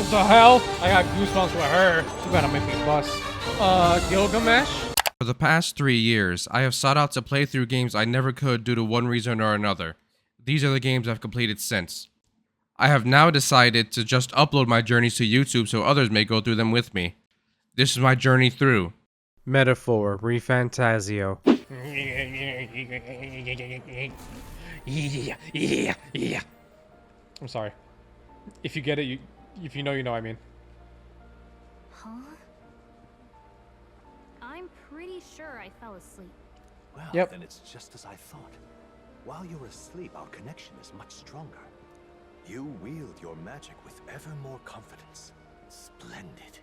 What the hell? I got goosebumps with her. Too bad I make me bust. Gilgamesh? For the past 3 years, I have sought out to play through games I never could due to one reason or another. These are the games I've completed since. I have now decided to just upload my journeys to YouTube so others may go through them with me. This is my journey through. Metaphor, ReFantazio. Yeah. I'm sorry. If you get it, if you know, I mean. Huh? I'm pretty sure I fell asleep. Well, Yep. then it's just as I thought. While you're asleep, our connection is much stronger. You wield your magic with ever more confidence. Splendid.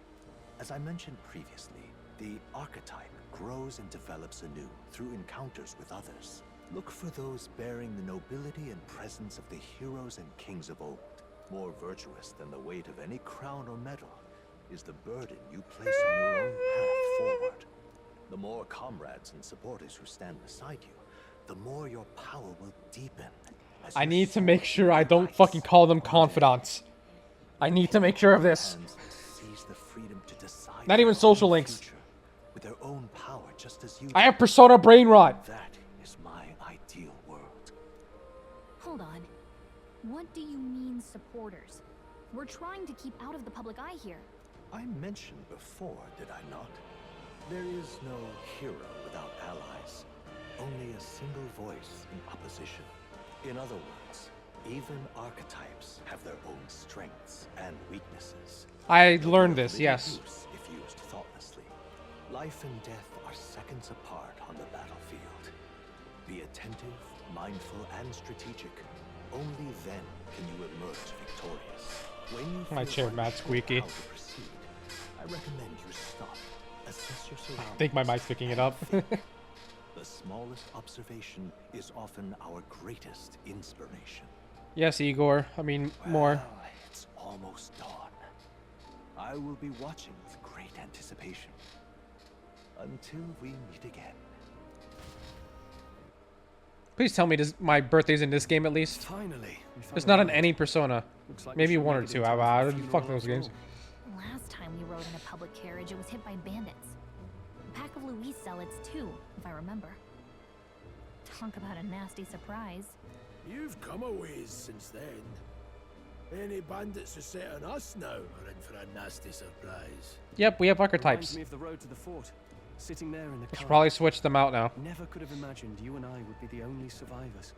As I mentioned previously, the archetype grows and develops anew through encounters with others. Look for those bearing the nobility and presence of the heroes and kings of old. More virtuous than the weight of any crown or medal is the burden you place on your own path forward. The more comrades and supporters who stand beside you, the more your power will deepen. I need to make sure I don't fucking call them confidants. I need to make sure of this. Not even social links. With their own power, just as you I have Persona Brain Rot. That is my ideal world. Hold on. What do you mean, supporters? We're trying to keep out of the public eye here. I mentioned before, did I not? There is no hero without allies. Only a single voice in opposition. In other words, even archetypes have their own strengths and weaknesses. I learned this, yes. If used thoughtlessly. Life and death are seconds apart on the battlefield. Be attentive, mindful, and strategic. Only then can you emerge victorious. When you My feel chair mad unsure squeaky. how to proceed, I recommend you stop. Assess your surroundings. I think my mic's picking it up. The smallest observation is often our greatest inspiration. Yes, Igor. I mean, more. Well, it's almost dawn. I will be watching with great anticipation. Until we meet again. Please tell me my birthday's in this game at least. Finally. It's not in any Persona. Maybe one or two. Fuck those games. Last time we rode in a public carriage, it was hit by bandits. A pack of Louise zealots too, if I remember. Talk about a nasty surprise. You've come a ways since then. Any bandits who set on us now are in for a nasty surprise. Yep, we have archetypes. Reminds me of the road to the fort. Sitting there in the I should car. probably switch them out now. Never could have imagined you and I would be the only survivors.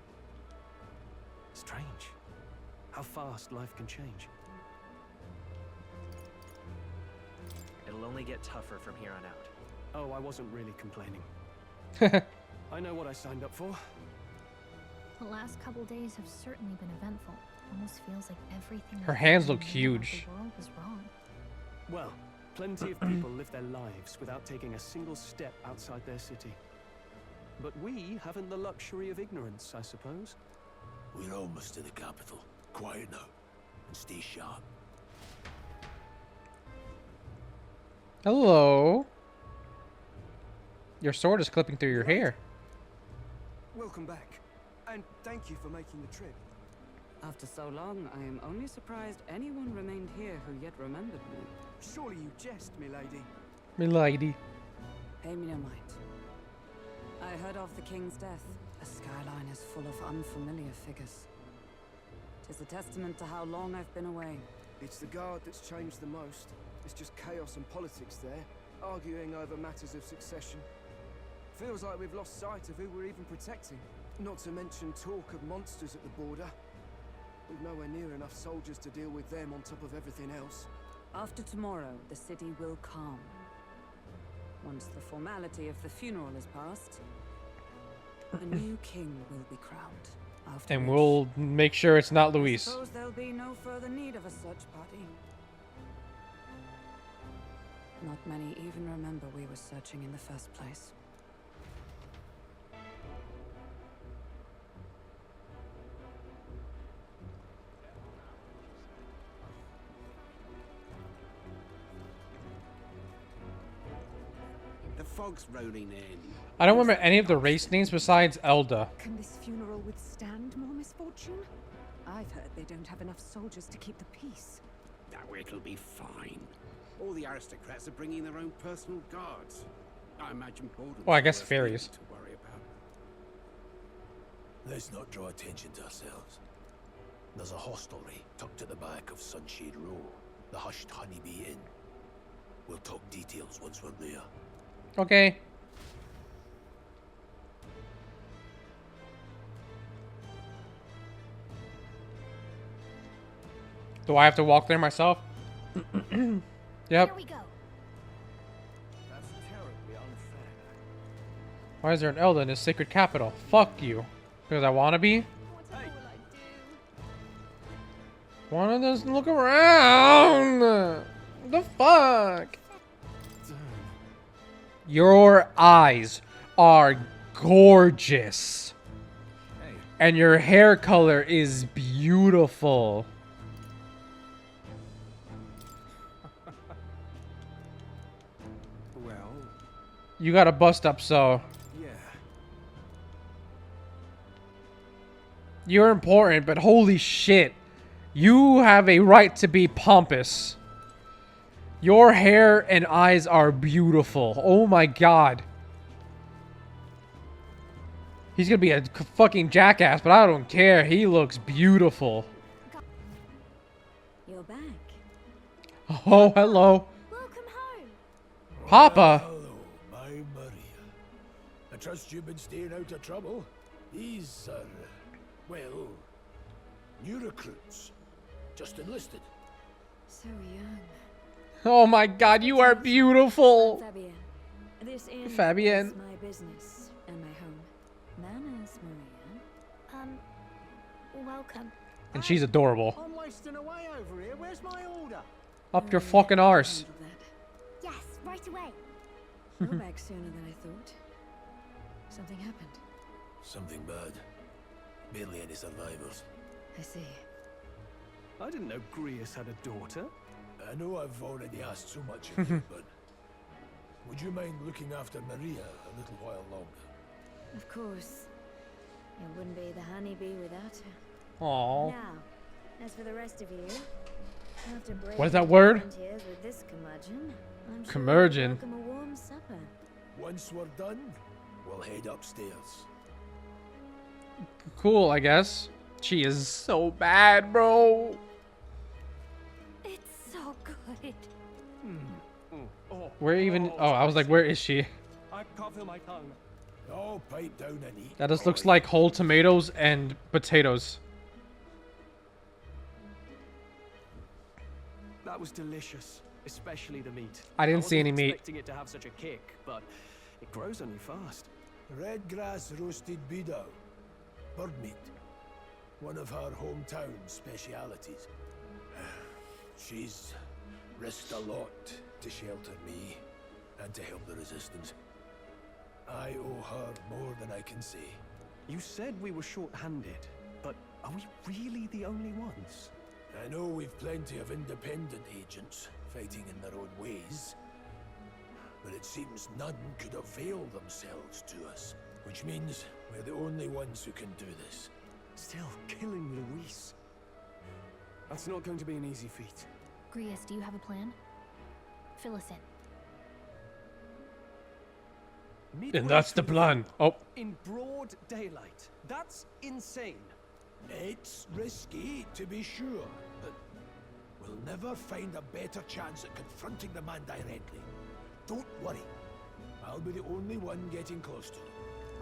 Strange. How fast life can change. It'll only get tougher from here on out. Oh, I wasn't really complaining. I know what I signed up for. The last couple days have certainly been eventful. Almost feels like everything. Her hands look huge. The world was wrong. Well, plenty of people live their lives without taking a single step outside their city. But we haven't the luxury of ignorance, I suppose. We're almost to the capital. Quiet now, and stay sharp. Hello. Your sword is clipping through your hair. Welcome back, and thank you for making the trip. After so long, I am only surprised anyone remained here who yet remembered me. Surely you jest, milady. Milady. Pay me no mind. I heard of the king's death. The skyline is full of unfamiliar figures. 'Tis a testament to how long I've been away. It's the guard that's changed the most. It's just chaos and politics there, arguing over matters of succession. Feels like we've lost sight of who we're even protecting. Not to mention talk of monsters at the border. We've nowhere near enough soldiers to deal with them on top of everything else. After tomorrow, the city will calm. Once the formality of the funeral is past, a new king will be crowned. After And which, we'll make sure it's not I Luis. suppose there'll be no further need of a search party. Not many even remember we were searching in the first place. The fog's rolling in. I don't remember any of the race names besides Elda. Can this funeral withstand more misfortune? I've heard they don't have enough soldiers to keep the peace. it'll be fine. All the aristocrats are bringing their own personal guards. I imagine boredom's Well, I guess the worst fairies. thing to worry about. Let's not draw attention to ourselves. There's a hostelry tucked at the back of Sunshade Row, the Hushed Honeybee Inn. We'll talk details once we're there. Okay. Do I have to walk there myself? Yep. Here we go. That's terribly unfair. Why is there an elder in his sacred capital? Fuck you. Because I want to be? What will I do? Wanna just look around? The fuck? Your eyes are gorgeous. Hey, And your hair color is beautiful. well, You got a bust up, so yeah. you're important, but holy shit. You have a right to be pompous. Your hair and eyes are beautiful. Oh my god. He's gonna be a fucking jackass, but I don't care. He looks beautiful. You're back. Oh, hello. Welcome home. Papa. Hello, my Maria. I trust you've been staying out of trouble. These are, well, new recruits. Just enlisted. So young. Oh my god, you are beautiful. Fabienne. This inn Fabienne. is my business and my home. Manners, Maria. Welcome. And she's adorable. I'm wasting away over here. Where's my order? Up your fucking arse. Handle that. Yes, right away. You're back sooner than I thought. Something happened. Something bad. Barely any survivors. I see. I didn't know Grius had a daughter. I know I've already asked so much of you, but would you mind looking after Maria a little while longer? Of course. It wouldn't be the honeybee without her. Aww. Now, as for the rest of you, after What is that word? volunteers with this curmudgeon, I'm sure Curmudgeon. you'll welcome a warm supper. Once we're done, we'll head upstairs. Cool, I guess. She is so bad, bro. It's so good. Where even? Oh, I was like, where is she? I can't feel my tongue. Oh, pipe down and eat. That just looks boy. like whole tomatoes and potatoes. That was delicious, especially the meat. I didn't see wasn't any meat. Expecting it to have such a kick, but it grows on you fast. Red grass roasted beedou. Bird meat. One of her hometown specialities. She's risked a lot to shelter me and to help the resistance. I owe her more than I can say. You said we were short-handed, but are we really the only ones? I know we've plenty of independent agents fighting in their own ways, but it seems none could avail themselves to us, which means we're the only ones who can do this. Still, killing Luis. That's not going to be an easy feat. Grius, do you have a plan? Fill us in. And that's the plan. Oh, In broad daylight. That's insane. It's risky, to be sure, but we'll never find a better chance at confronting the man directly. Don't worry. I'll be the only one getting close to him.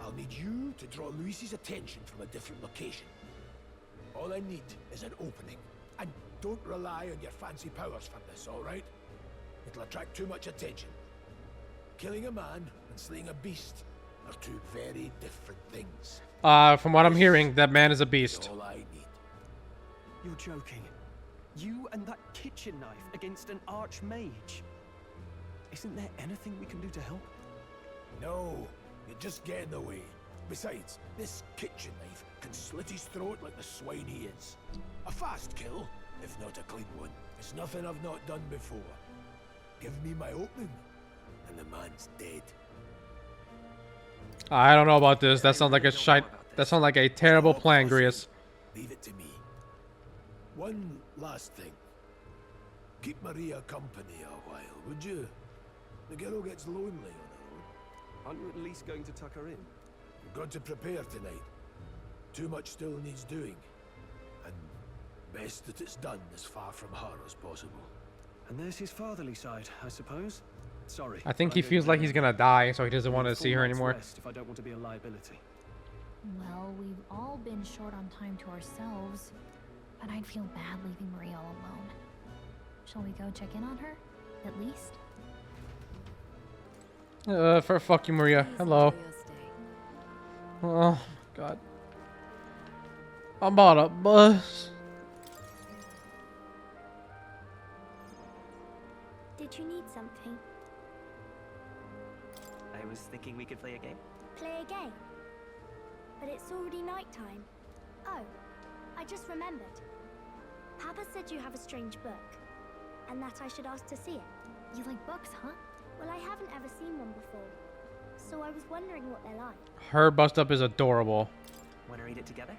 I'll need you to draw Luis's attention from a different location. All I need is an opening. And don't rely on your fancy powers for this, alright? It'll attract too much attention. Killing a man and slaying a beast are two very different things. from what I'm hearing, that man is a beast. All I need. You're joking. You and that kitchen knife against an archmage. Isn't there anything we can do to help? No, you just get in the way. Besides, this kitchen knife can slit his throat like the swine he is. A fast kill, if not a clean one. It's nothing I've not done before. Give me my opening, and the man's dead. I don't know about this. That sounds like a shite. That sounds like a terrible plan, Grius. Leave it to me. One last thing. Keep Maria company a while, would you? The girl gets lonely on her own. Aren't you at least going to tuck her in? We've got to prepare tonight. Too much still needs doing. And best that it's done as far from her as possible. And there's his fatherly side, I suppose. Sorry. I think but he don't feels like know. he's gonna die, so he doesn't want to Full see her night's anymore. rest if I don't want to be a liability. Well, we've all been short on time to ourselves, but I'd feel bad leaving Maria all alone. Shall we go check in on her, at least? Fuck you, Maria. Please Hello. enjoy your stay. Oh, God. I'm about a bus. Did you need something? I was thinking we could play a game. Play a game? But it's already nighttime. Oh, I just remembered. Papa said you have a strange book, and that I should ask to see it. You like books, huh? Well, I haven't ever seen one before, so I was wondering what they're like. Her bust up is adorable. Want to read it together?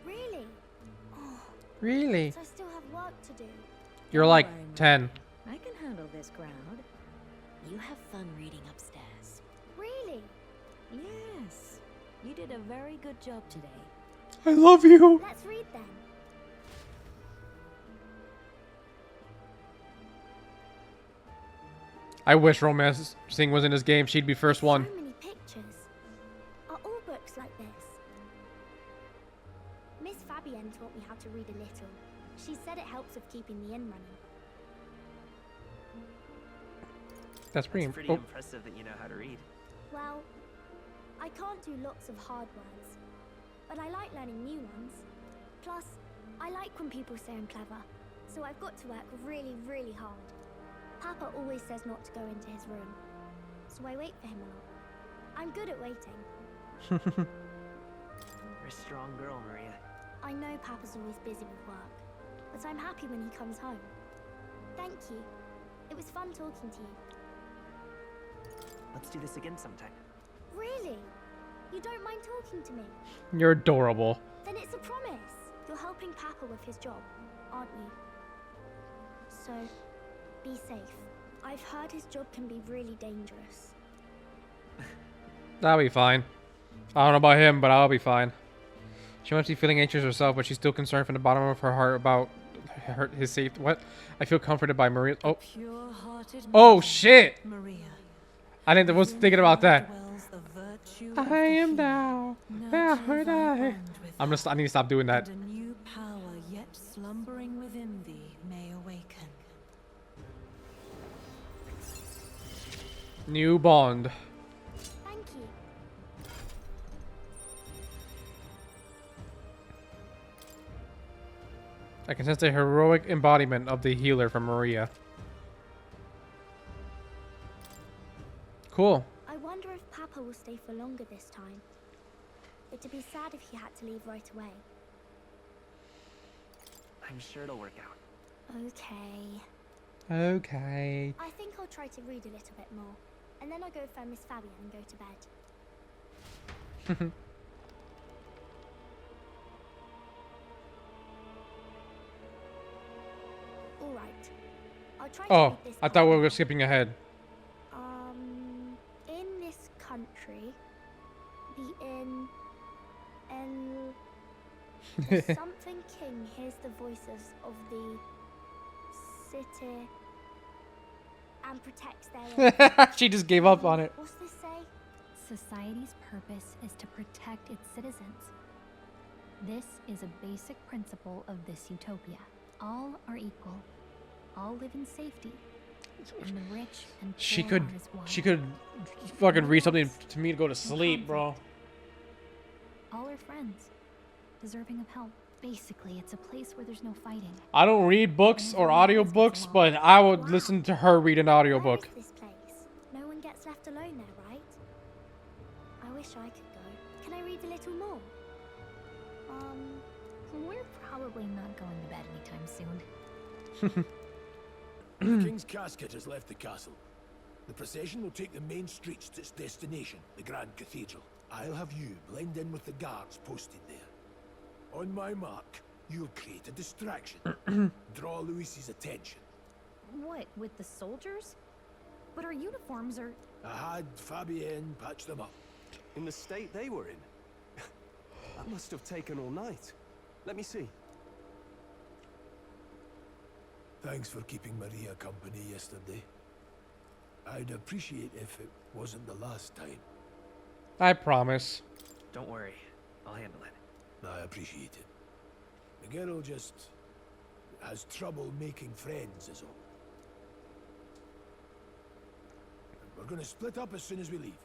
Really? Oh, Really? so I still have work to do. You're like 10. I can handle this crowd. You have fun reading upstairs. Really? Yes. You did a very good job today. I love you. Let's read then. I wish romance sing was in this game. She'd be first one. So many pictures. Are all books like this? Miss Fabienne taught me how to read a little. She said it helps with keeping the inn running. That's pretty. It's pretty Oh, impressive that you know how to read. Well, I can't do lots of hard words, but I like learning new ones. Plus, I like when people say I'm clever, so I've got to work really, really hard. Papa always says not to go into his room, so I wait for him a lot. I'm good at waiting. You're a strong girl, Maria. I know Papa's always busy with work, but I'm happy when he comes home. Thank you. It was fun talking to you. Let's do this again sometime. Really? You don't mind talking to me? you're adorable. Then it's a promise. You're helping Papa with his job, aren't you? So, be safe. I've heard his job can be really dangerous. That'll be fine. I don't know about him, but I'll be fine. She must be feeling anxious herself, but she's still concerned from the bottom of her heart about his safety. What? I feel comforted by Maria. Oh. Pure-hearted Oh, Maria. shit. Maria. Was thinking about that. Dwells the virtue of I the am human. thou. Nurture thy bond with I need to stop doing that. and a new power yet slumbering within thee may awaken. New bond. Thank you. I can sense a heroic embodiment of the healer from Maria. Cool. I wonder if Papa will stay for longer this time. It'd be sad if he had to leave right away. I'm sure it'll work out. Okay. Okay. I think I'll try to read a little bit more, and then I'll go find Miss Fabienne and go to bed. All right. I'll try to Oh, read this I thought we part. were skipping ahead. In this country, the inn, and the something king hears the voices of the city and protects their She just gave up on it. What's this say? Society's purpose is to protect its citizens. This is a basic principle of this utopia. All are equal. All live in safety. And the rich and She poor could, are as one. she could fucking read something to me to go to sleep, bro. All are friends, deserving of help. Basically, it's a place where there's no fighting. I don't read books or audiobooks, but I would listen to her read an audiobook. Where is this place? No one gets left alone there, right? I wish I could go. Can I read a little more? We're probably not going to bed anytime soon. The King's casket has left the castle. The procession will take the main streets to its destination, the Grand Cathedral. I'll have you blend in with the guards posted there. On my mark, you'll create a distraction. Draw Louis's attention. What, with the soldiers? But our uniforms are... I had Fabienne patch them up. In the state they were in? That must have taken all night. Let me see. Thanks for keeping Maria company yesterday. I'd appreciate if it wasn't the last time. I promise. Don't worry, I'll handle it. I appreciate it. The girl just has trouble making friends, is all. We're going to split up as soon as we leave.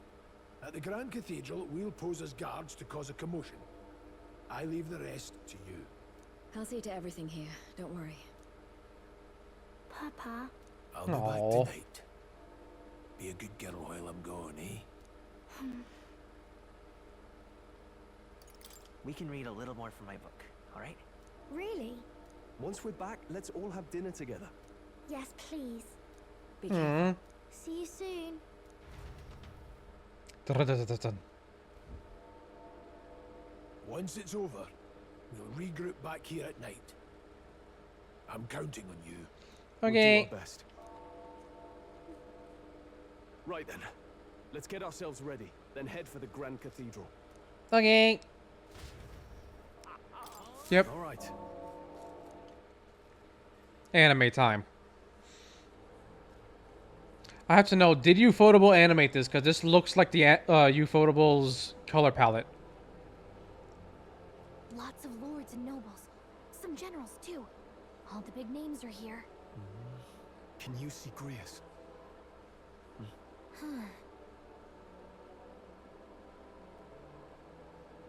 At the Grand Cathedral, we'll pose as guards to cause a commotion. I leave the rest to you. I'll see to everything here. Don't worry. Papa. I'll be back tonight. Be a good girl while I'm gone, eh? We can read a little more from my book, alright? Really? Once we're back, let's all have dinner together. Yes, please. Be careful. See you soon. Once it's over, we'll regroup back here at night. I'm counting on you. Okay. We'll do our best. Right then. Let's get ourselves ready, then head for the Grand Cathedral. Okay. Yep. All right. Anime time. I have to know, did Ufotable animate this? Because this looks like the Ufotable's color palette. Lots of lords and nobles. Some generals, too. All the big names are here. Can you see Grius?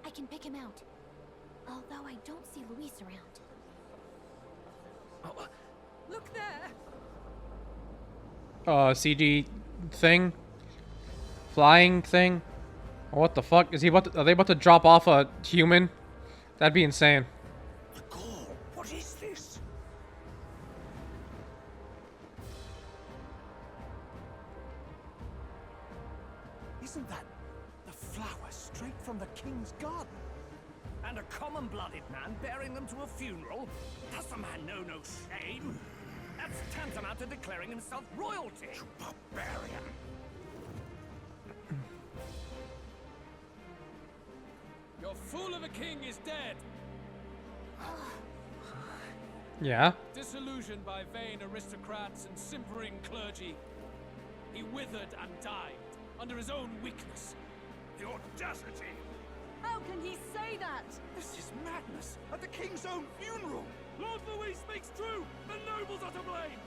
I can pick him out. Although I don't see Luis around. Oh, Look there! CG thing? Flying thing? What the fuck? Is he about to, are they about to drop off a human? That'd be insane. The call. What is this? Isn't that the flower straight from the king's garden? And a common-blooded man bearing them to a funeral? Does the man know no shame? That's tantamount to declaring himself royalty. You barbarian. Your fool of a king is dead. Yeah. Disillusioned by vain aristocrats and simpering clergy, he withered and died under his own weakness. The audacity! How can he say that? This is madness! At the king's own funeral! Lord Louis speaks true! The nobles are to blame!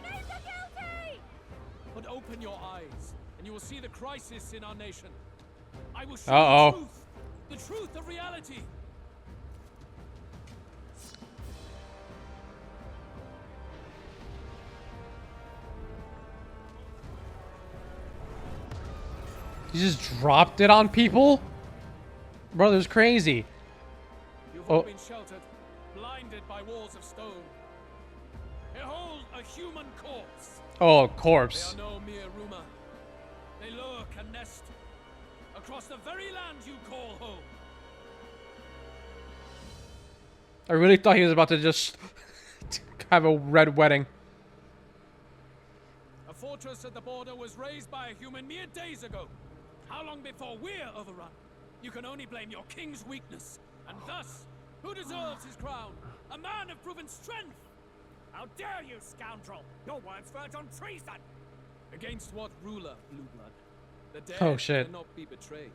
Names are guilty! But open your eyes, and you will see the crisis in our nation. I will show you the truth of reality. He just dropped it on people? Brother's crazy. You've all been sheltered, blinded by walls of stone. Behold a human corpse. Oh, corpse. They are no mere rumor. They lurk and nest across the very land you call home. I really thought he was about to just have a red wedding. A fortress at the border was raised by a human mere days ago. How long before we're overrun? You can only blame your king's weakness. And thus, who deserves his crown? A man of proven strength! How dare you, scoundrel! Your words verge on treason! Against what ruler, Blue Blood? The dead Oh, shit. cannot be betrayed.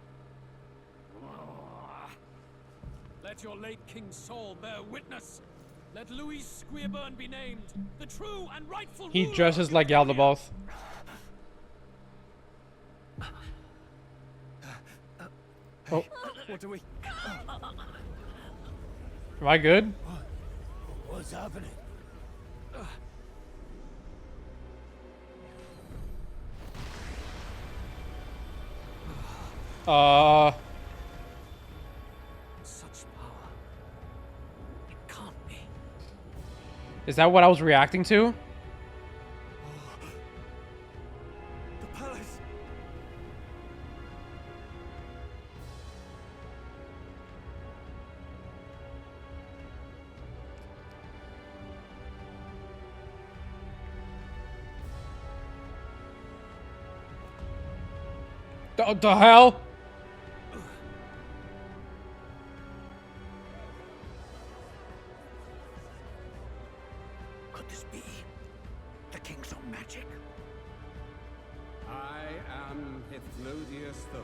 Let your late king's soul bear witness. Let Louis Squeerburn be named the true and rightful He ruler dresses of like Utopia. Yaldabaoth. Oh. What do we... Am I good? What's happening? Such power. It can't be. Is that what I was reacting to? The palace. The hell? Could this be the king's own magic? I am Hithlodius V.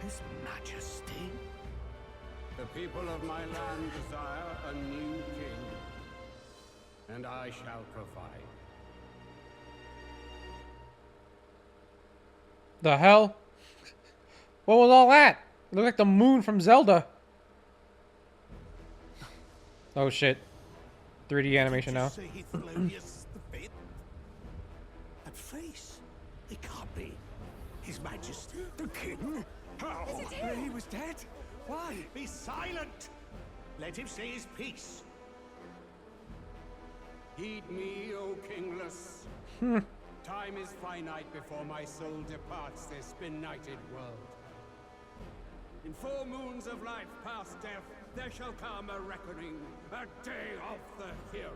His Majesty? The people of my land desire a new king, and I shall provide. The hell? What was all that? It looked like the moon from Zelda. Oh shit. 3D animation now. Say Hithlodius V? That face? It can't be. His Majesty, the king? How? Is it him? He was dead? Why? Be silent! Let him say his piece. Heed me, O kingless. Time is finite before my soul departs this benighted world. In 4 moons of life past death, there shall come a reckoning, a day of the hero.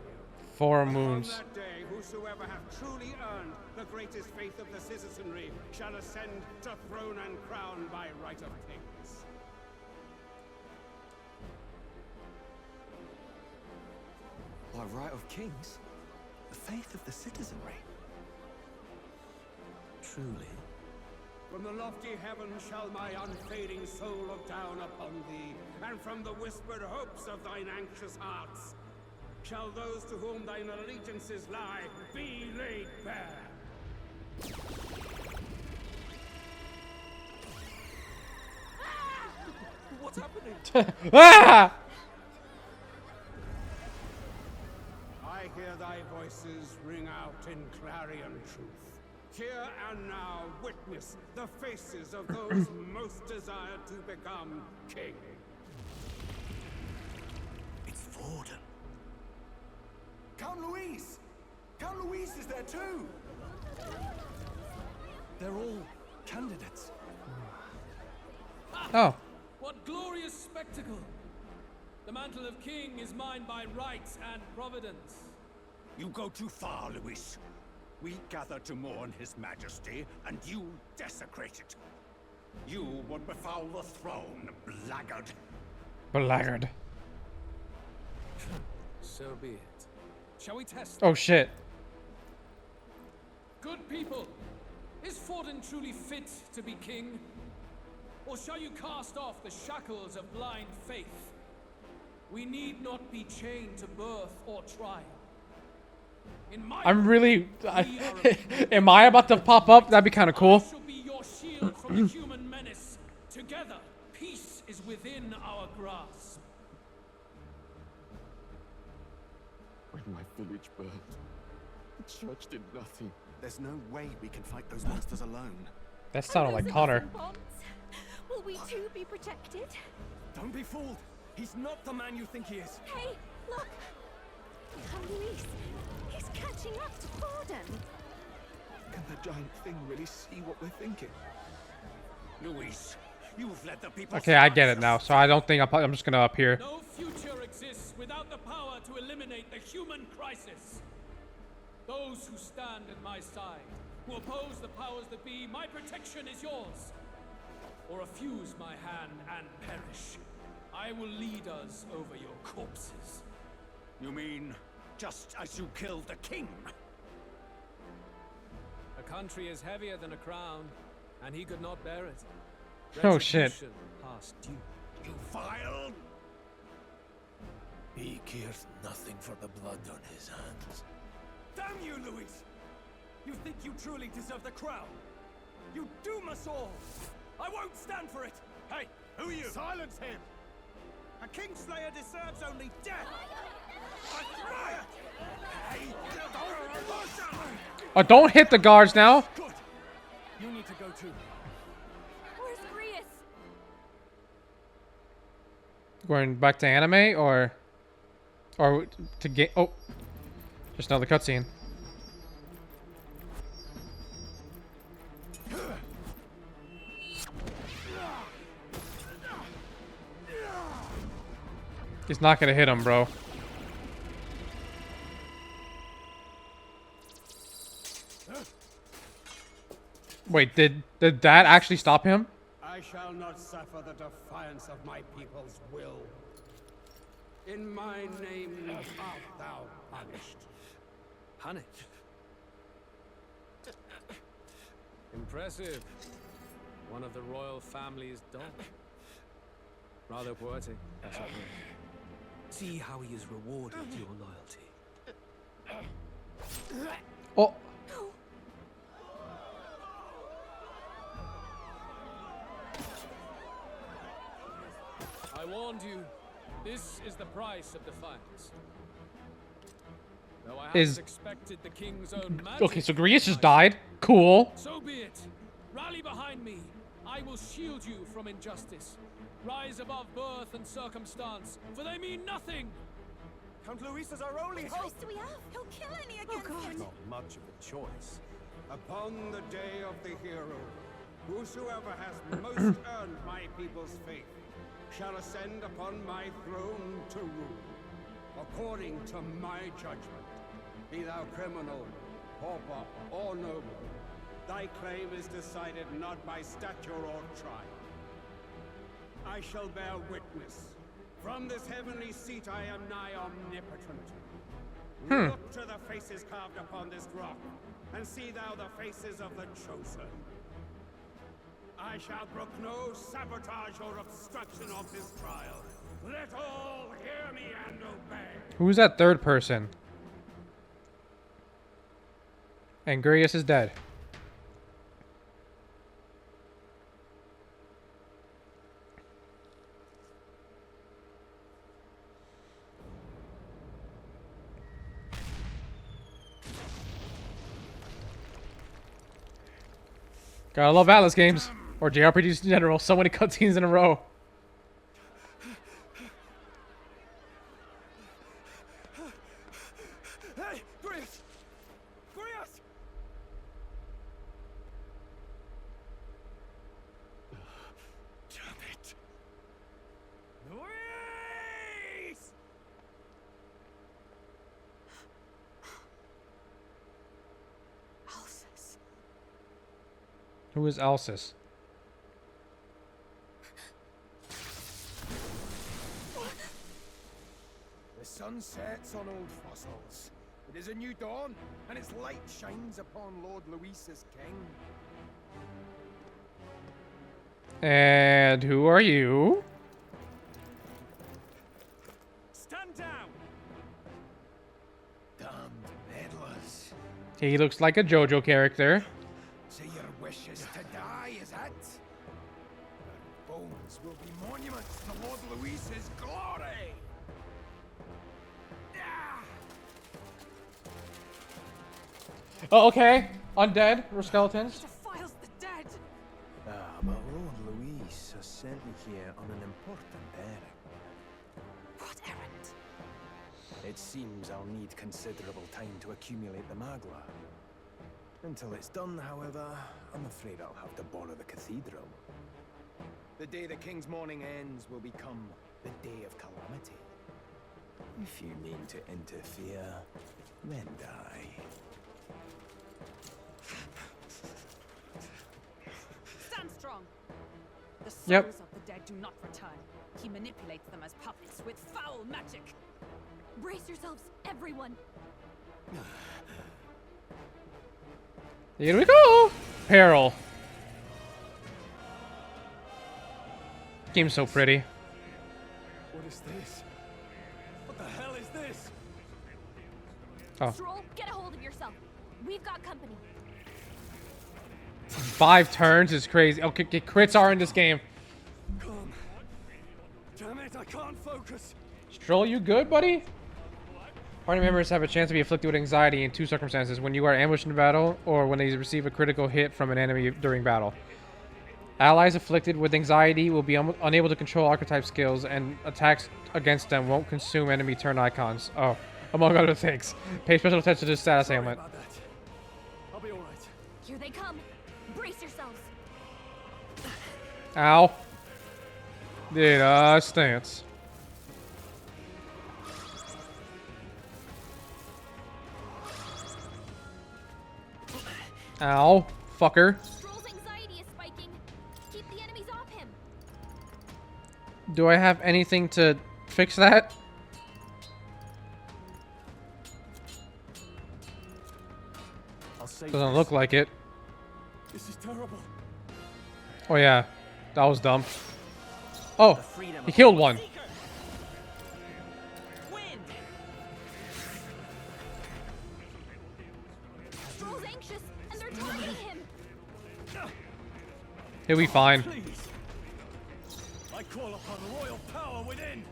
4 moons. On that day, whosoever have truly earned the greatest faith of the citizenry shall ascend to throne and crown by right of kings. By right of kings? The faith of the citizenry? Truly? From the lofty heavens shall my unfading soul look down upon thee, and from the whispered hopes of thine anxious hearts shall those to whom thine allegiances lie be laid bare. What's happening? Ah! I hear thy voices ring out in clarion truth. Here and now witness the faces of those most desired to become king. It's Vorden. Count Louise! Count Louise is there too! They're all candidates. Oh. What glorious spectacle! The mantle of king is mine by rights and providence. You go too far, Louis. We gather to mourn his majesty, and you desecrate it. You would befoul the throne, blackguard. Blackguard. So be it. Shall we test? Oh shit. Good people, is Vorden truly fit to be king? Or shall you cast off the shackles of blind faith? We need not be chained to birth or trial. I'm really... am I about to pop up? That'd be kind of cool. Shall be your shield from the human menace. Together, peace is within our grasp. When my village burned, the church did nothing. There's no way we can fight those monsters alone. That sounded like Connor. Will we too be protected? Don't be fooled! He's not the man you think he is! Hey, look! Luis, he's catching up to Vorden. Can the giant thing really see what we're thinking? Louis, you've led the people. Okay, I get it now. So I don't think I'm just gonna up here. No future exists without the power to eliminate the human crisis. Those who stand at my side, who oppose the powers that be, my protection is yours. Or refuse my hand and perish. I will lead us over your corpses. You mean, just as you killed the king? A country is heavier than a crown, and he could not bear it. Oh shit. Past due. You vile! He cares nothing for the blood on his hands. Damn you, Louis! You think you truly deserve the crown? You doom us all! I won't stand for it! Hey, who are you? Silence him! A kingslayer deserves only death! Oh, don't hit the guards now. Good! You need to go too. Where's Grius? Going back to anime or to get? Oh, just another cutscene. He's not gonna hit him, bro. Wait, did that actually stop him? I shall not suffer the defiance of my people's will. In my name art thou punished. Punished? Impressive. One of the royal family's dog. Rather poetic, I suppose. See how he has rewarded your loyalty. Oh. I warned you. This is the price of defiance. Though I hadn't expected the king's own magic. Okay, so Grius just died. Cool. So be it. Rally behind me. I will shield you from injustice. Rise above birth and circumstance, for they mean nothing. Count Luis is our only hope. What choice do we have? He'll kill any against him. Not much of a choice. Upon the day of the hero, whosoever has most earned my people's faith shall ascend upon my throne to rule, according to my judgment. Be thou criminal, pauper, or noble, thy claim is decided not by stature or trial. I shall bear witness. From this heavenly seat I am nigh omnipotent. Look to the faces carved upon this rock, and see thou the faces of the chosen. I shall brook no sabotage or obstruction of this trial. Let all hear me and obey. Who's that third person? And Grius is dead. Gotta love Atlas games. Or JRPGs in general. So many cutscenes in a row. Hey, Grius! Grius! Damn it! Luis! Alphys. Who is Alphys? The sun sets on old fossils. It is a new dawn, and its light shines upon Lord Luis's king. And who are you? Stand down! Damned meddlers. He looks like a JoJo character. So your wish is to die, is it? Your bones will be monuments to Lord Luis's glory! Oh, okay. Undead or skeletons. Defiles the dead. Ah, but Lord Luis has sent me here on an important errand. What errand? It seems I'll need considerable time to accumulate the Magla. Until it's done, however, I'm afraid I'll have to borrow the Cathedral. The day the King's mourning ends will become the day of calamity. If you mean to interfere, then die. Stand strong. The souls Yep. of the dead do not return. He manipulates them as puppets with foul magic. Brace yourselves, everyone. Here we go. Peril. Game's so pretty. What is this? What the hell is this? Oh. Stroll, get a hold of yourself. We've got company. 5 turns is crazy. Okay, crits are in this game. Come. Damn it, I can't focus. Stroll, you good, buddy? Party members have a chance to be afflicted with anxiety in 2 circumstances: when you are ambushed in battle, or when they receive a critical hit from an enemy during battle. Allies afflicted with anxiety will be unable to control archetype skills, and attacks against them won't consume enemy turn icons. Oh, among other things. Pay special attention to the status Sorry ailment. about that. I'll be alright. Here they come. Brace yourselves. Ow. Did stance. Ow. Fucker. Stroll's Do I have anything to fix that? Doesn't look like it. This is terrible. Oh yeah, that was dumb. Oh, he killed one. Stroll's anxious, and they're targeting him. He'll be fine. Please. I call upon royal power within.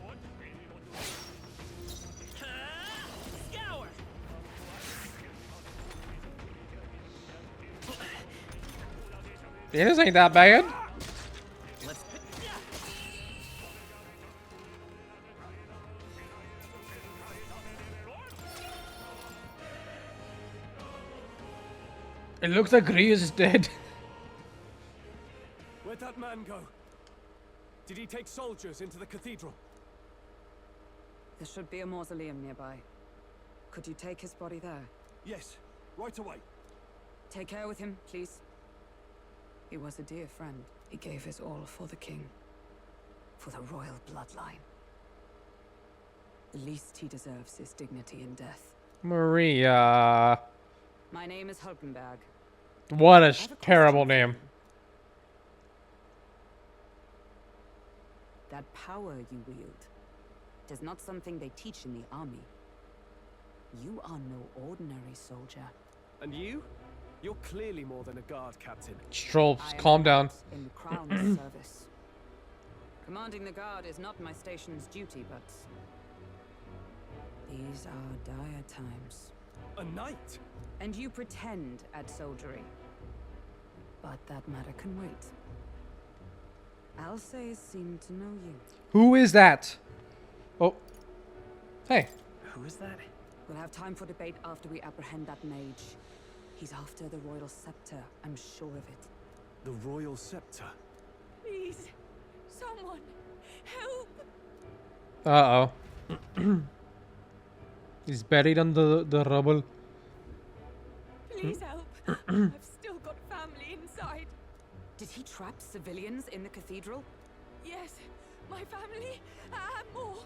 Scour. Yeah, this ain't that bad. It looks like Grius is dead. Where'd that man go? Did he take soldiers into the cathedral? There should be a mausoleum nearby. Could you take his body there? Yes, right away. Take care with him, please. He was a dear friend. He gave his all for the king. For the royal bloodline. The least he deserves is dignity in death. Maria. My name is Hulkenburg. What a terrible name. That power you wield is not something they teach in the army. You are no ordinary soldier. And you? You're clearly more than a guard captain. Stroll, calm down. In the crown's service. Commanding the guard is not my station's duty, but these are dire times. A knight? And you pretend at soldiery. But that matter can wait. Alsays seem to know you. Who is that? Oh. Hey. Who is that? We'll have time for debate after we apprehend that mage. He's after the royal scepter, I'm sure of it. The royal scepter? Please, someone, help! Uh-oh. He's buried under the rubble. Please help. I've still got family inside. Did he trap civilians in the cathedral? Yes, my family and more.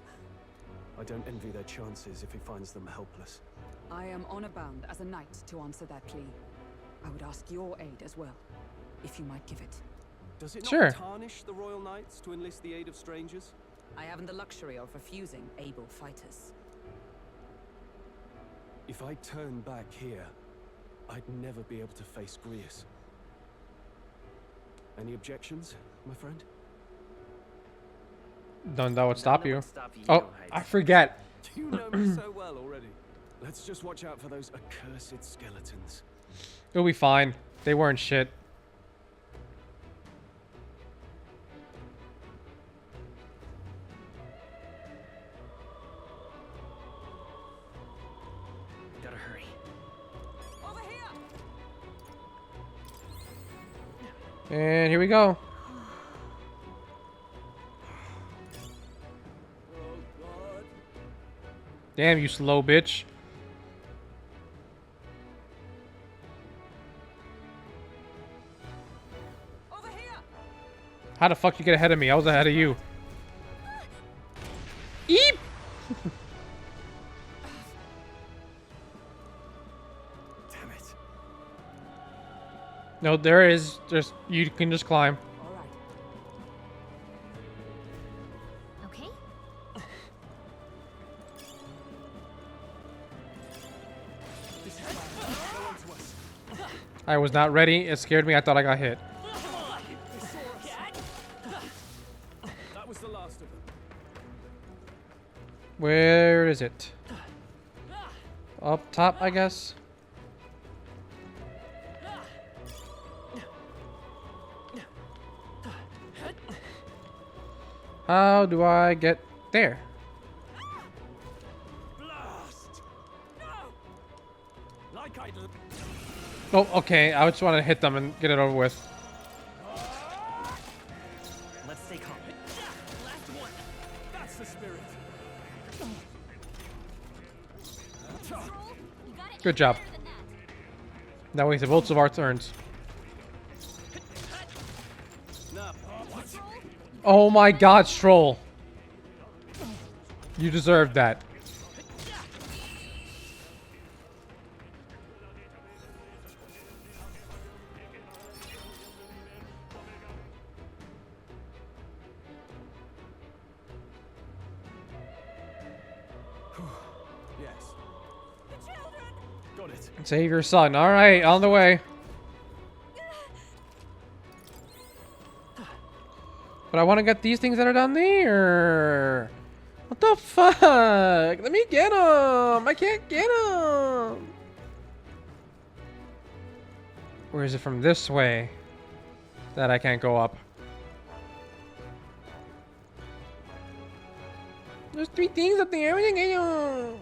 I don't envy their chances if he finds them helpless. I am honor bound as a knight to answer that plea. I would ask your aid as well, if you might give it. Does it Sure. not tarnish the royal knights to enlist the aid of strangers? I haven't the luxury of refusing able fighters. If I turn back here, I'd never be able to face Grius. Any objections, my friend? None that would stop you. Stop you, Oh, I forget. You know me so well already. Let's just watch out for those accursed skeletons. It'll be fine. They weren't shit. Gotta hurry. Over here. And here we go. Damn, you slow bitch. Over here. How the fuck you get ahead of me? I was ahead of you. Eep! Damn it. No, there is. Just you can just climb. Okay. I was not ready. It scared me. I thought I got hit. That was the last of them. Where is it? Up top, I guess. How do I get there? Blast! No! Like I'd... Oh, okay. I just want to hit them and get it over with. Let's stay calm. Last one! That's the spirit! Good job. That wasted both of our turns. Snap! What? Oh my god, Stroll. You deserve that. Yes. Got it. Save your son. All right, on the way. But I want to get these things that are down there. What the fuck? Let me get them. I can't get them. Or is it from this way that I can't go up? There's 3 things up there. I can't get them.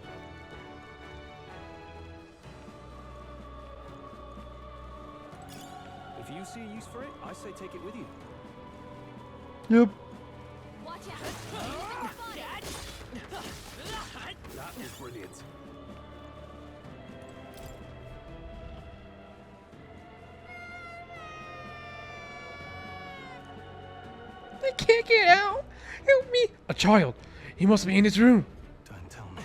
If you see a use for it, I say take it with you. Yep. Watch out. That was brilliant. I can't get out. Help me. A child. He must be in his room. Don't tell me.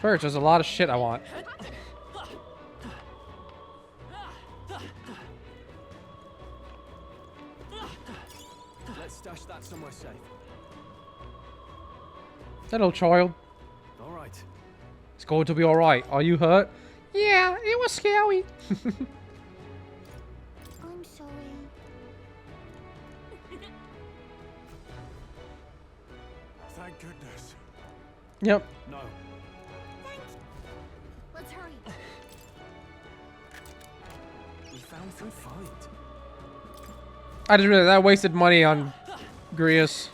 First, there's a lot of shit I want. Let's stash that somewhere safe. Hello, child. All right. It's going to be alright. Are you hurt? Yeah, it was scary. I'm sorry. Thank goodness. Yep. No. Thanks. Let's hurry. We found through fight. I just realized I wasted money on Grius.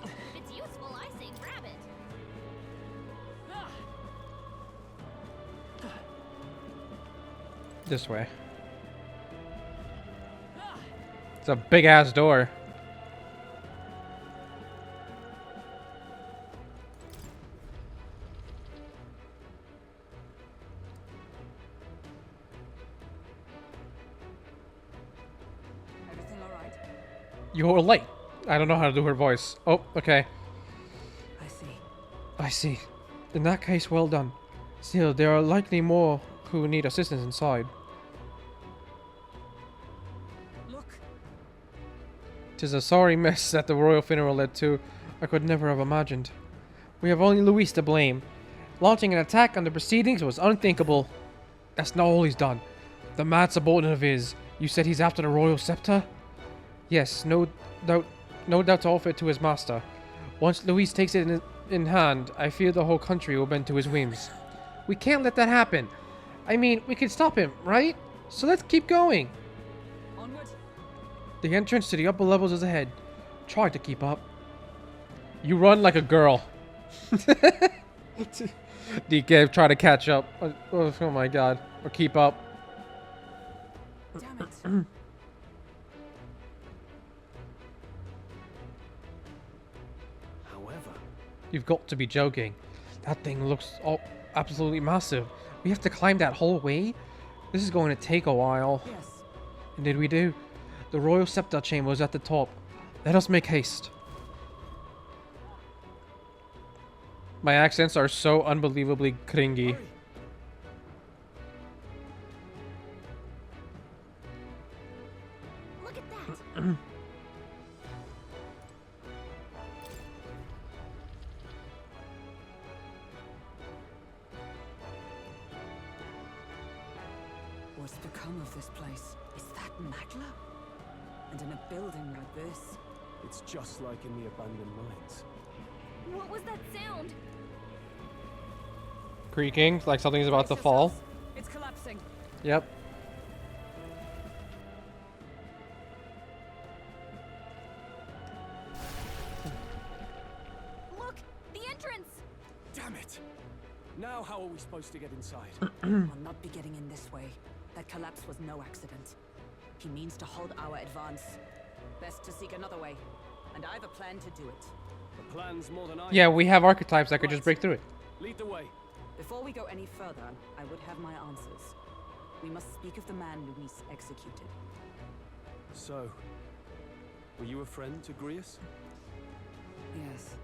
If it's useful, I say grab it. This way. It's a big ass door. Everything all right? You're late. I don't know how to do her voice. Oh, okay. I see. I see. In that case, well done. Still, there are likely more who need assistance inside. Look. 'Tis a sorry mess that the royal funeral led to. I could never have imagined. We have only Luis to blame. Launching an attack on the proceedings was unthinkable. That's not all he's done. The mad subordinate of his. You said he's after the royal scepter? Yes, no doubt to offer it to his master. Once Luis takes it in hand, I fear the whole country will bend to his whims. We can't let that happen. I mean, we can stop him, right? So let's keep going. Onward. The entrance to the upper levels is ahead. Try to keep up. You run like a girl. DK, try to catch up. Oh my god. Or keep up. Damn it. However, You've got to be joking. That thing looks absolutely massive. We have to climb that whole way? This is going to take a while. Yes. And did we do? The royal scepter chamber is at the top. Let us make haste. My accents are so unbelievably cringy. hurry. Look at that. What's become of this place? Is that Magla? And in a building like this? It's just like in the abandoned mines. What was that sound? Creaking, like something's about to Brace fall. yourselves. It's collapsing. Yep. Look, the entrance. Damn it! Now how are we supposed to get inside? We'll not be getting in this way. That collapse was no accident. He means to halt our advance. Best to seek another way. And I have a plan to do it. The plan's more than I Yeah, have. we have archetypes that could just break through it. Lead the way. Before we go any further, I would have my answers. We must speak of the man Luis executed. So, Were you a friend to Grius? Yes.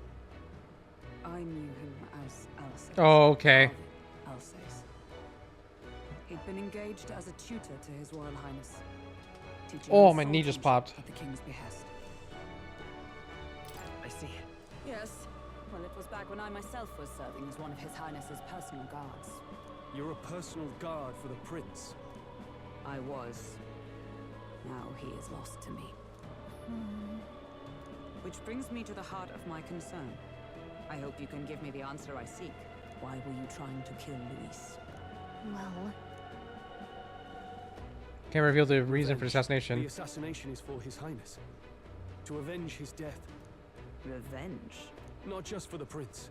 I knew him as Alsace. Oh, okay. Alsace. He'd been engaged as a tutor to His Royal Highness. Teaching Oh, him my knee just swordsmanship popped. At the king's behest. I see. Yes. Well, it was back when I myself was serving as one of His Highness's personal guards. You're a personal guard for the prince. I was. Now he is lost to me. Which brings me to the heart of my concern. I hope you can give me the answer I seek. Why were you trying to kill Luis? Well, Can't reveal the reason for the The assassination. assassination is for His Highness. To avenge his death. Revenge? Not just for the prince.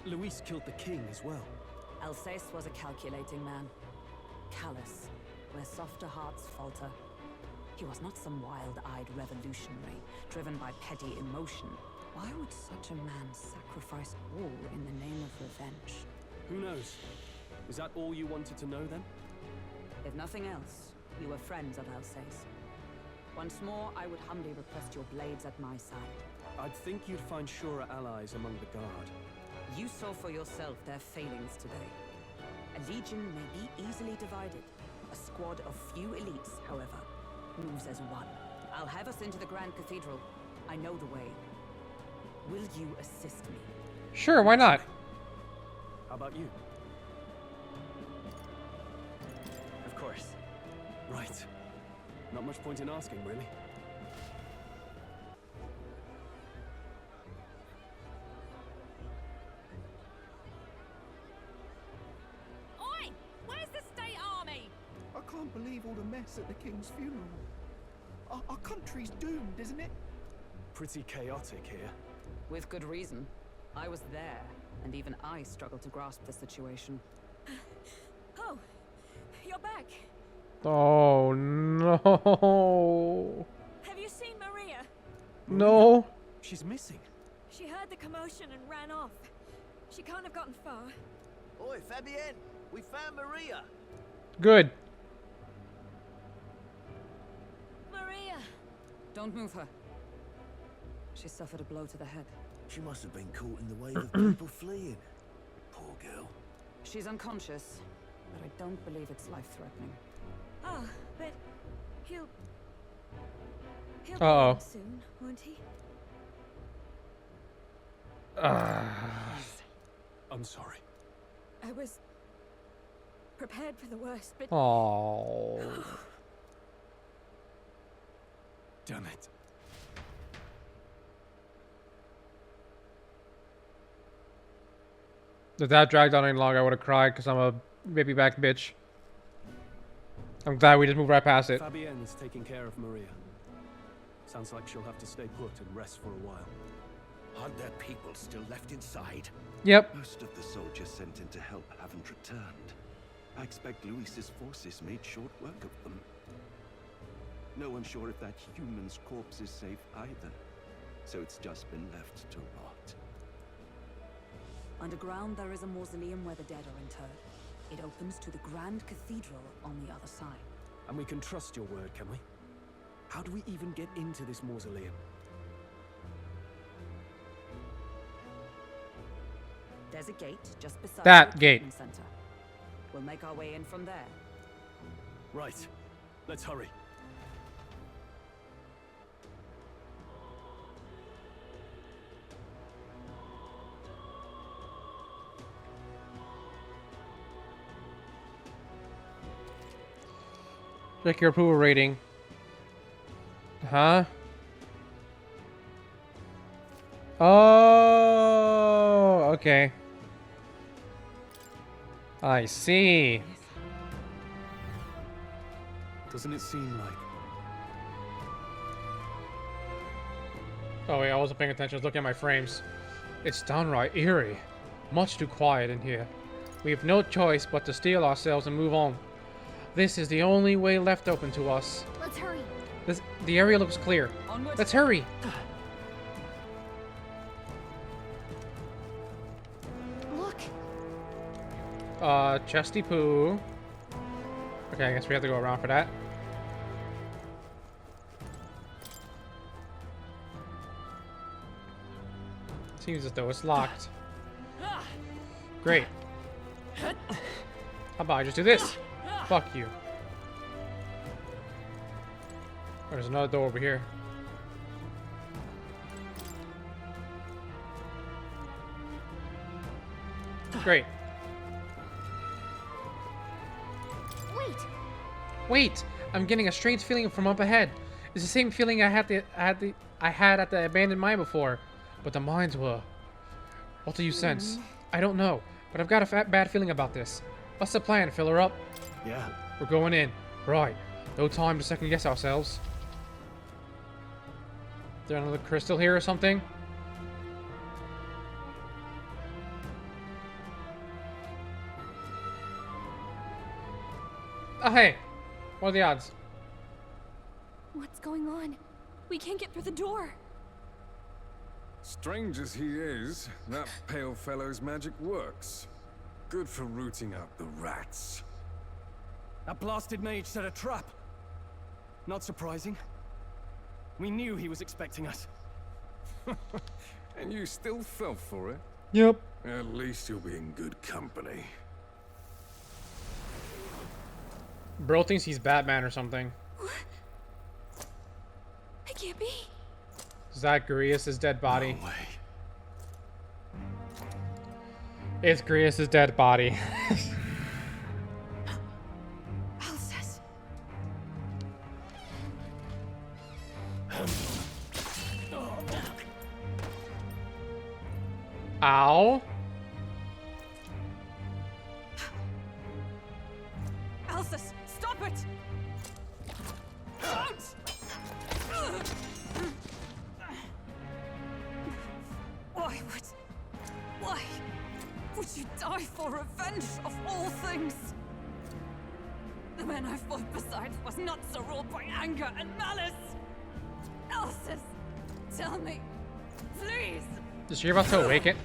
Luis killed the king as well. Alsace was a calculating man. Callous, where softer hearts falter. He was not some wild-eyed revolutionary, driven by petty emotion. Why would such a man sacrifice all in the name of revenge? Who knows? Is that all you wanted to know then? If nothing else, you were friends of Alsace. Once more, I would humbly request your blades at my side. I'd think you'd find surer allies among the guard. You saw for yourself their failings today. A legion may be easily divided. A squad of few elites, however, moves as one. I'll have us into the Grand Cathedral. I know the way. Will you assist me? Sure, why not? How about you? Of course. Right. Not much point in asking, really. Oi! Where's the state army? I can't believe all the mess at the king's funeral. Our country's doomed, isn't it? Pretty chaotic here. With good reason. I was there, and even I struggled to grasp the situation. Oh, you're back. Oh no. Have you seen Maria? No. She's missing. She heard the commotion and ran off. She can't have gotten far. Oi, Fabienne, we found Maria. Good. Maria! Don't move her. She suffered a blow to the head. She must have been caught in the wave of people fleeing. Poor girl. She's unconscious, but I don't believe it's life-threatening. Ah, but he'll be Uh-oh. home soon, won't he? I'm sorry. I was prepared for the worst, but Oh. Damn it. If that dragged on any longer, I would have cried because I'm a baby back bitch. I'm glad we just moved right past it. Fabienne is taking care of Maria. Sounds like she'll have to stay put and rest for a while. Aren't there people still left inside? Yep. Most of the soldiers sent in to help haven't returned. I expect Luis's forces made short work of them. No one's sure if that human's corpse is safe either. So it's just been left to rot. Underground, there is a mausoleum where the dead are interred. It opens to the Grand Cathedral on the other side. And we can trust your word, can we? How do we even get into this mausoleum? There's a gate just beside That the gate. treatment center. We'll make our way in from there. Right. Let's hurry. Check your approval rating. Huh? Oh, okay. I see. Doesn't it seem like... Oh wait, I wasn't paying attention. I was looking at my frames. It's downright eerie. Much too quiet in here. We have no choice but to steel ourselves and move on. This is the only way left open to us. Let's hurry. The area looks clear. Onwards. Let's hurry. Look. Chesty Poo. Okay, I guess we have to go around for that. Seems as though it's locked. Great. How about I just do this? Fuck you. Oh, there's another door over here. Great. Wait! I'm getting a strange feeling from up ahead. It's the same feeling I had at the abandoned mine before, but the mines were. What do you sense? I don't know, but I've got a bad feeling about this. What's the plan? Fill her up? Yeah. We're going in. Right. No time to second guess ourselves. Is there another crystal here or something? Oh, hey. What are the odds? What's going on? We can't get through the door. Strange as he is, that pale fellow's magic works. Good for rooting out the rats. That blasted mage set a trap. Not surprising. We knew he was expecting us. And you still fell for it? Yep. At least you'll be in good company. Bro thinks he's Batman or something. It can't be. Is that Grius' dead body? No way. It's Grius' dead body. Alcest. Ow. Alcest, stop it! Don't! Why would you die for revenge of all things? The man I fought beside was not so ruled by anger and malice. Alcest, tell me, please. Is she about to awaken?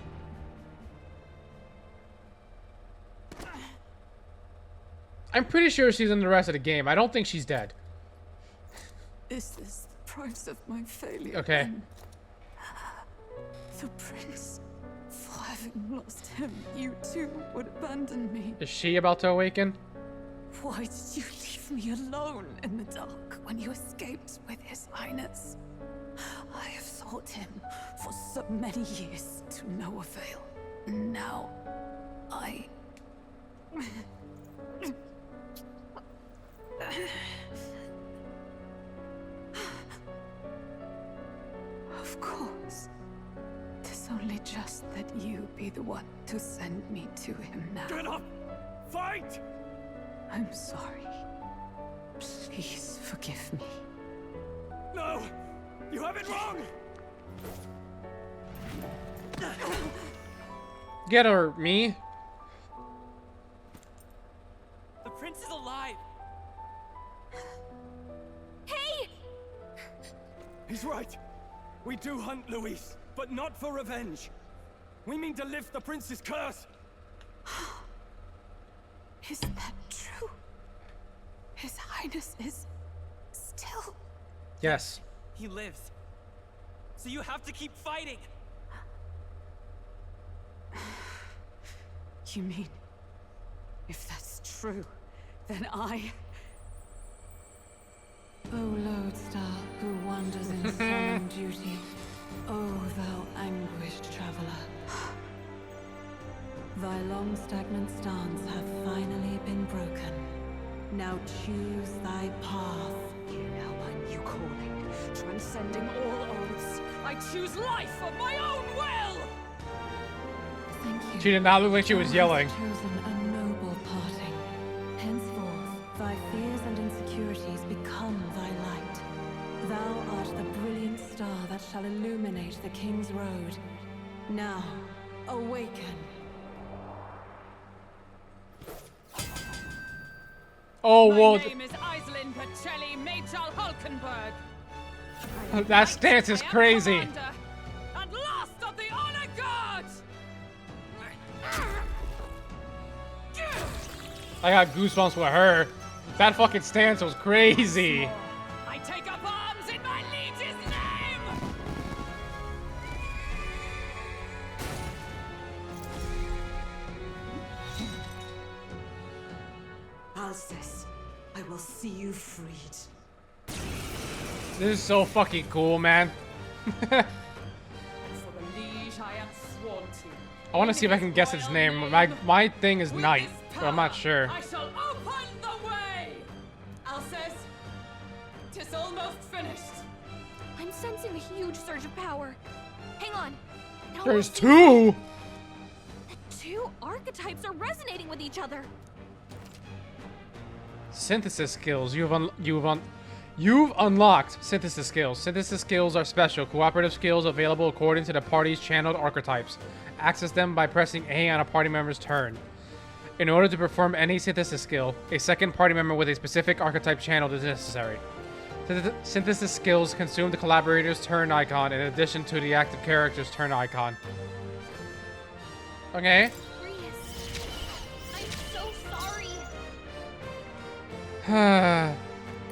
I'm pretty sure she's in the rest of the game. I don't think she's dead. Is this the price of my failure? Okay. Then? The prince, for having lost him, you too would abandon me. Is she about to awaken? Why did you leave me alone in the dark when you escaped with his highness? I have sought him for so many years to no avail. Now, I... Of course. 'Tis only just that you be the one to send me to him now. Get up! Fight! I'm sorry. Please forgive me. No! You have it wrong! Get her, me. The prince is alive! Hey! He's right. We do hunt Luis, but not for revenge. We mean to lift the prince's curse. Is that true? His highness is still... Yes. He lives. So you have to keep fighting. You mean, if that's true, then I... O lodestar who wanders in solemn duty, O thou anguished traveler. Thy long stagnant stance hath finally been broken. Now choose thy path. Now my new calling, transcending all oaths, I choose life of my own will! Thank you. She did not look like she was yelling. Thou hast chosen a noble parting. Henceforth, thy fears and insecurities become thy light. Thou art the brilliant star that shall illuminate the King's Road. Now, awaken. Oh, My whoa. name is Iselin Pacelli Majal Hulkenburg. That stance is crazy. Commander, and last of the Honor Guards! I got goosebumps with her. That fucking stance was crazy. I take up arms in my liege's name! Alcest, I will see you freed. This is so fucking cool, man. For the liege I am sworn to. I want to see if I can guess its name. My thing is Knight, but I'm not sure. I shall open the way! Alcest, 'tis almost finished. I'm sensing a huge surge of power. Hang on. It There's almost two! seems like the two archetypes are resonating with each other. Synthesis skills. You've unlocked synthesis skills. Synthesis skills are special, cooperative skills available according to the party's channeled archetypes. Access them by pressing A on a party member's turn. In order to perform any synthesis skill, a second party member with a specific archetype channeled is necessary. Synthesis skills consume the collaborator's turn icon in addition to the active character's turn icon. Okay. Grius, I'm so sorry.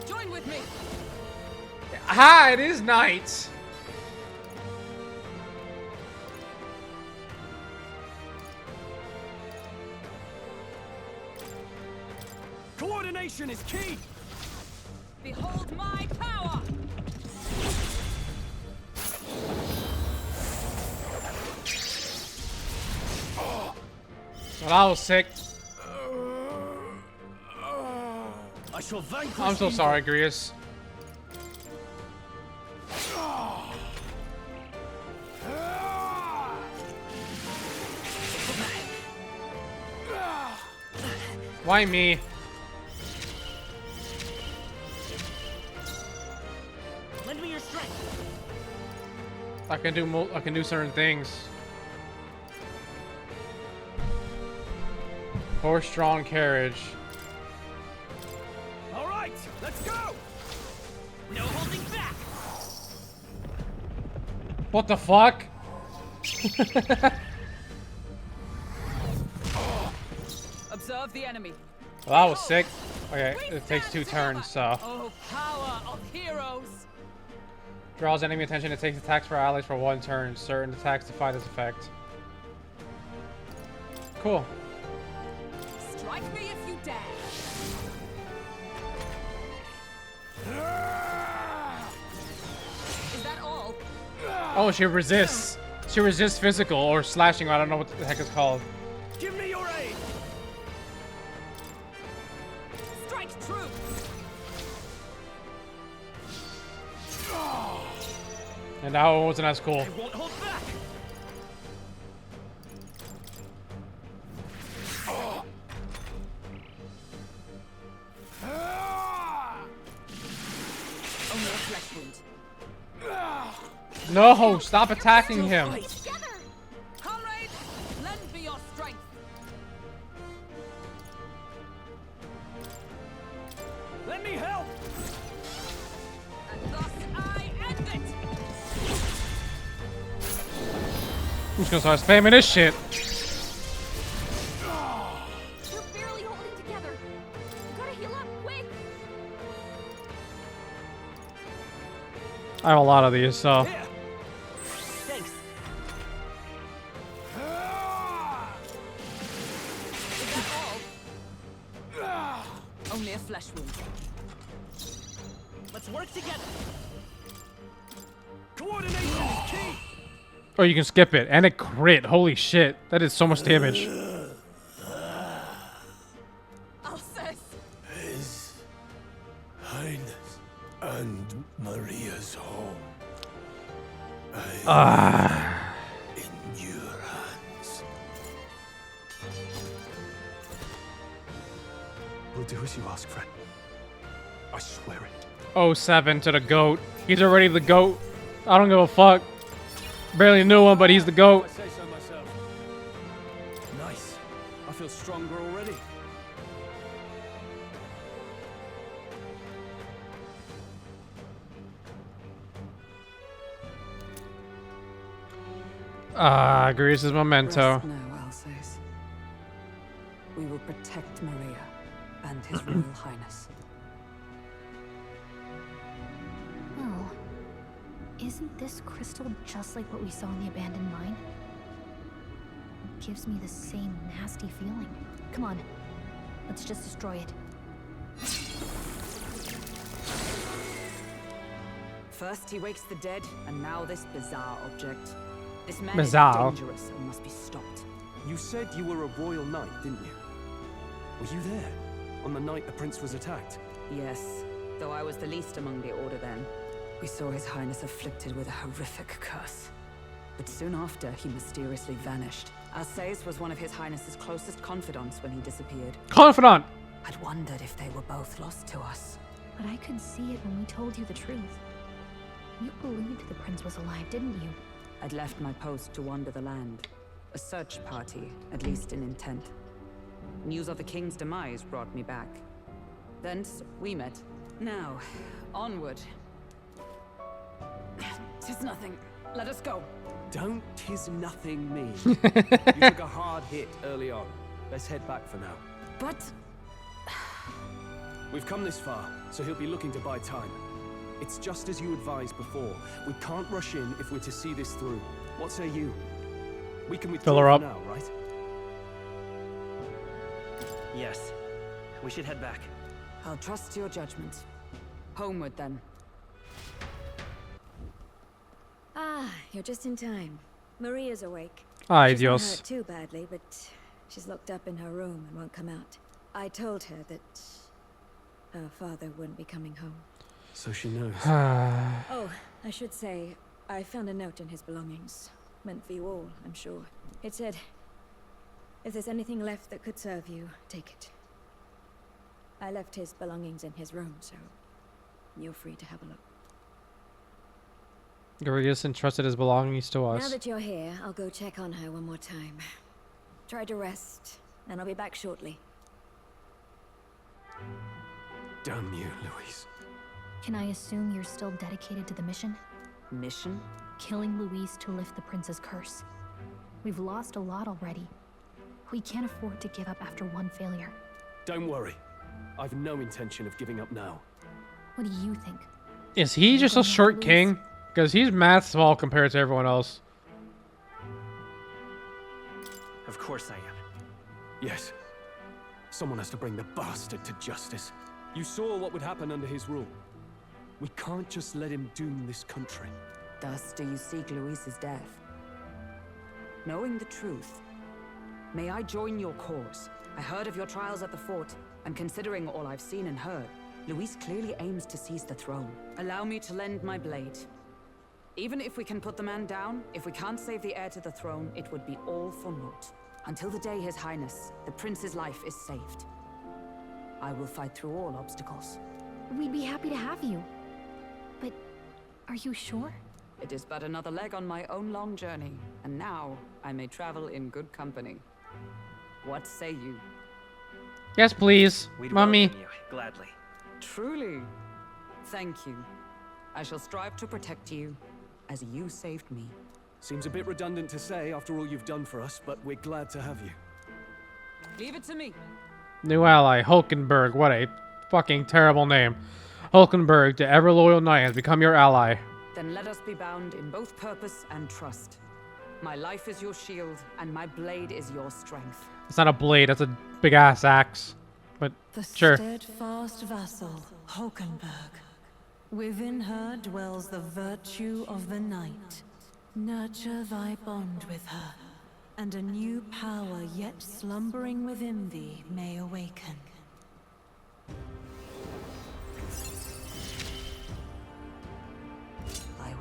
Join with me. Ah, it is night. Coordination is key. Behold my power. Well, that was sick. I shall vanquish. I'm so sorry, Grius. Why me? Lend me your strength. I can do certain things. Horse-drawn carriage. All right, let's go. No holding back. What the fuck? Observe the enemy. Well, that was sick. Okay, it takes 2 turns, so. Oh, power of heroes. Draws enemy attention. It takes attacks for allies for 1 turn. Certain attacks defy this effect. Cool. Strike me if you dare. Is that all? Oh, she resists. She resists physical or slashing. I don't know what the heck it's called. Give me your aid. Strike true. And that one wasn't as cool. I won't hold back. Only a flesh wound. No, stop attacking him. Comrades, lend me your strength. Let me help. And thus I end it. I'm just gonna start spamming this shit. You're barely holding together. You gotta heal up quick. I have a lot of these, so. Here. Thanks. Is that all? Only a flesh wound. Let's work together. Coordination is key. Oh, you can skip it. And it crit. Holy shit. That is so much damage. Alcest. His Highness and Maria's home. In your hands. We'll do as you ask, friend. I swear it. 07 to the GOAT. He's already the GOAT. I don't give a fuck. Barely knew him, but he's the GOAT. I say so myself. Nice. I feel stronger already. Grius' memento. Rest now, Alcest. We will protect Maria and His Royal Highness. Oh. Isn't this crystal just like what we saw in the abandoned mine? It gives me the same nasty feeling. Come on. Let's just destroy it. First he wakes the dead, and now this bizarre object. This man Bizarre. is dangerous and must be stopped. You said you were a royal knight, didn't you? Were you there on the night the prince was attacked? Yes, though I was the least among the Order then. We saw His Highness afflicted with a horrific curse. But soon after, he mysteriously vanished. Alsace was one of His Highness's closest confidants when he disappeared. Confidant! I'd wondered if they were both lost to us. But I could see it when we told you the truth. You believed the prince was alive, didn't you? I'd left my post to wander the land. A search party, at least in intent. News of the king's demise brought me back. Thence, we met. Now, onward. 'Tis nothing. Let us go. Don't "'tis nothing" me. You took a hard hit early on. Let's head back for now. But... We've come this far, so he'll be looking to buy time. It's just as you advised before. We can't rush in if we're to see this through. What say you? We can withdraw Fill her for up. now, right? Yes. We should head back. I'll trust your judgment. Homeward, then. Ah, you're just in time. Maria's awake. Ay, She's not Dios. hurt too badly, but she's locked up in her room and won't come out. I told her that her father wouldn't be coming home. So she knows. Oh, I should say, I found a note in his belongings. Meant for you all, I'm sure. It said, if there's anything left that could serve you, take it. I left his belongings in his room, so you're free to have a look. Grius entrusted his belongings to Now us. that you're here, I'll go check on her one more time. Try to rest, and I'll be back shortly. Damn you, Louise. Can I assume you're still dedicated to the mission? Mission? Killing Louise to lift the prince's curse. We've lost a lot already. We can't afford to give up after one failure. Don't worry. I've no intention of giving up now. What do you think? Is he just a short king? Because he's mad small compared to everyone else. Of course I am. Yes. Someone has to bring the bastard to justice. You saw what would happen under his rule. We can't just let him doom this country. Thus do you seek Louise's death? Knowing the truth, may I join your cause? I heard of your trials at the fort, and considering all I've seen and heard, Louise clearly aims to seize the throne. Allow me to lend my blade. Even if we can put the man down, if we can't save the heir to the throne, it would be all for naught. Until the day His Highness, the prince's life is saved. I will fight through all obstacles. We'd be happy to have you. But are you sure? It is but another leg on my own long journey, and now I may travel in good company. What say you? Yes, please. We'd Mommy. welcome you, gladly. Truly. Thank you. I shall strive to protect you, as you saved me. Seems a bit redundant to say after all you've done for us, but we're glad to have you. Leave it to me. New ally, Hulkenburg. What a fucking terrible name. Hulkenburg, the ever-loyal knight, has become your ally. Then let us be bound in both purpose and trust. My life is your shield, and my blade is your strength. It's not a blade, that's a big-ass axe. But, The sure. steadfast vassal, Hulkenburg. Within her dwells the virtue of the knight. Nurture thy bond with her, and a new power yet slumbering within thee may awaken.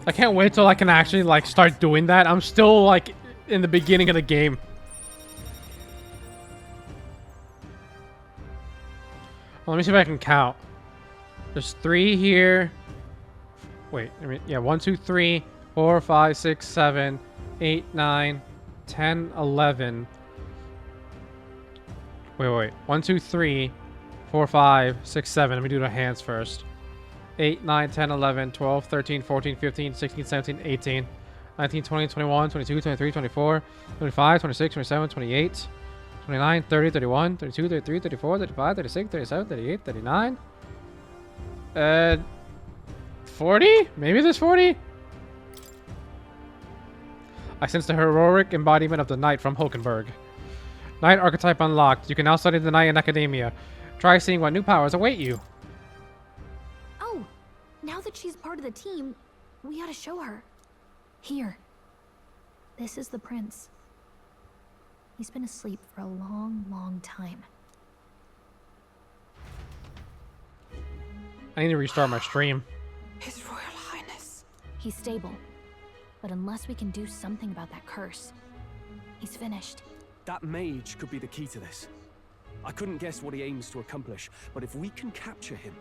I can't wait till I can actually, like, start doing that. I'm still, like, in the beginning of the game. Well, let me see if I can count. There's 3 here. Wait, I mean, yeah, 1, 2, 3, 4, 5, 6, 7, 8, 9, 10, 11. Wait. 1, 2, 3, 4, 5, 6, 7. Let me do the hands first. 8, 9, 10, 11, 12, 13, 14, 15, 16, 17, 18, 19, 20, 21, 22, 23, 24, 25, 26, 27, 28, 29, 30, 31, 32, 33, 34, 35, 36, 37, 38, 39. 40? Maybe there's 40? I sense the heroic embodiment of the knight from Hulkenburg. Knight archetype unlocked. You can now study the knight in academia. Try seeing what new powers await you. Oh, now that she's part of the team, We gotta show her. Here. This is the prince. He's been asleep for a long, long time. I need to restart my stream. His Royal Highness. He's stable. But unless we can do something about that curse, he's finished. That mage could be the key to this. I couldn't guess what he aims to accomplish, but if we can capture him,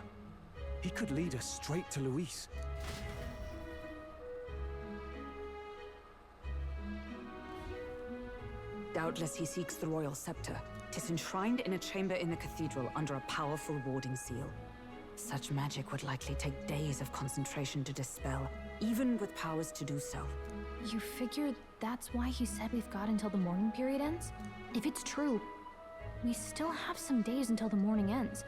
he could lead us straight to Luis. Doubtless he seeks the royal scepter. 'Tis enshrined in a chamber in the cathedral under a powerful warding seal. Such magic would likely take days of concentration to dispel, even with powers to do so. You figure that's why he said we've got until the mourning period ends? If it's true, we still have some days until the mourning ends.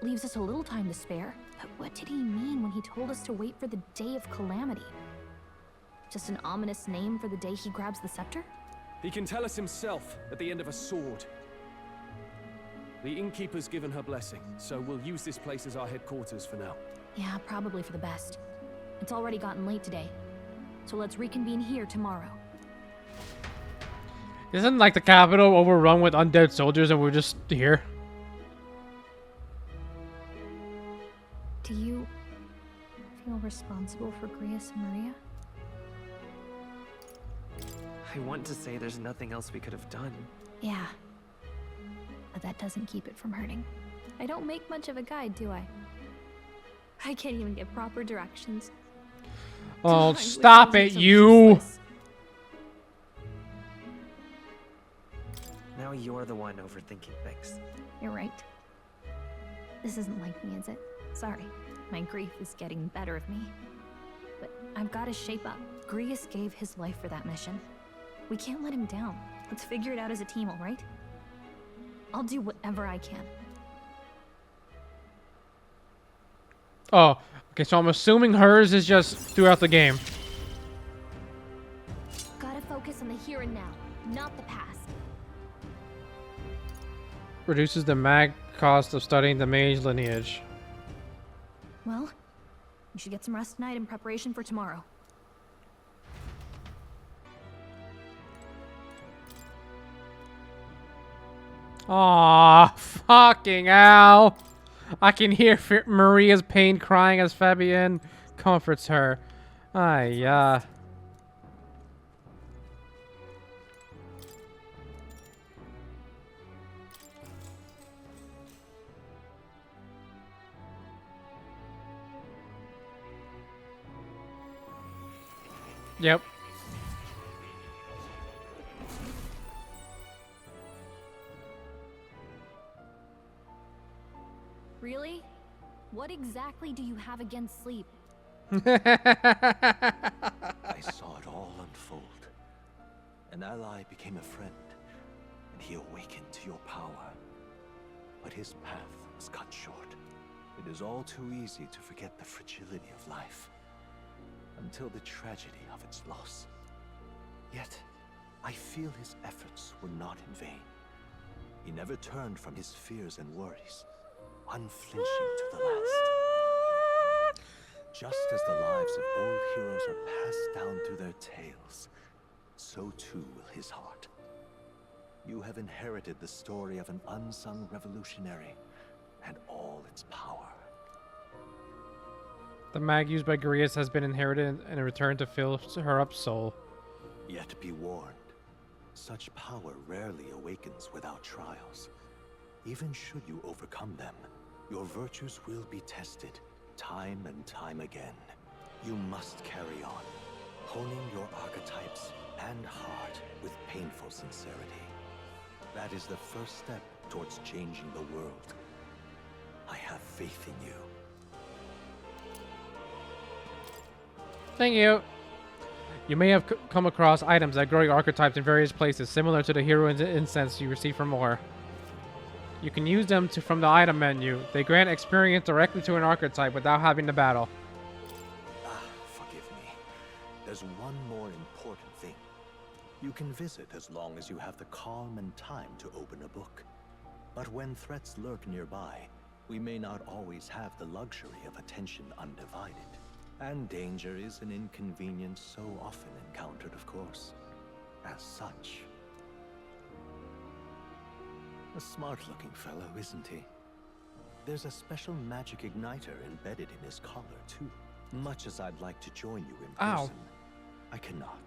Leaves us a little time to spare. But what did he mean when he told us to wait for the day of calamity? Just an ominous name for the day he grabs the scepter? He can tell us himself at the end of a sword. The innkeeper's given her blessing, so we'll use this place as our headquarters for now. Yeah, probably for the best. It's already gotten late today, so let's reconvene here tomorrow. Isn't like the capital overrun with undead soldiers and we're just here? Do you feel responsible for Grius and Maria? I want to say there's nothing else we could have done. Yeah. But that doesn't keep it from hurting. I don't make much of a guide, do I? I can't even get proper directions. Oh, stop it, you! Now you're the one overthinking things. You're right. This isn't like me, is it? Sorry. My grief is getting the better of me. But I've got to shape up. Grius gave his life for that mission. We can't let him down. Let's figure it out as a team, all right? I'll do whatever I can. Oh, okay, so I'm assuming hers is just throughout the game. Gotta focus on the here and now, not the past. Reduces the mag cost of studying the mage lineage. Well, you should get some rest tonight in preparation for tomorrow. Aw, fucking hell. I can hear Maria's pain crying as Fabienne comforts her. Yeah. Yep. Really? What exactly do you have against sleep? I saw it all unfold. An ally became a friend, and he awakened to your power. But his path was cut short. It is all too easy to forget the fragility of life, until the tragedy of its loss. Yet, I feel his efforts were not in vain. He never turned from his fears and worries, unflinching to the last. Just as the lives of old heroes are passed down through their tales, so too will his heart. You have inherited the story of an unsung revolutionary and all its power. The mag used by Grius has been inherited and returned to fill her up soul. Yet be warned, such power rarely awakens without trials. Even should you overcome them, your virtues will be tested time and time again. You must carry on, honing your archetypes and heart with painful sincerity. That is the first step towards changing the world. I have faith in you. Thank you. You may have come across items that grow your archetypes in various places, similar to the hero incense you receive from more. You can use them from the item menu. They grant experience directly to an archetype without having to battle. Forgive me. There's one more important thing. You can visit as long as you have the calm and time to open a book. But when threats lurk nearby, we may not always have the luxury of attention undivided. And danger is an inconvenience so often encountered, of course. As such. A smart-looking fellow, isn't he? There's a special magic igniter embedded in his collar, too. Much as I'd like to join you in person, I cannot.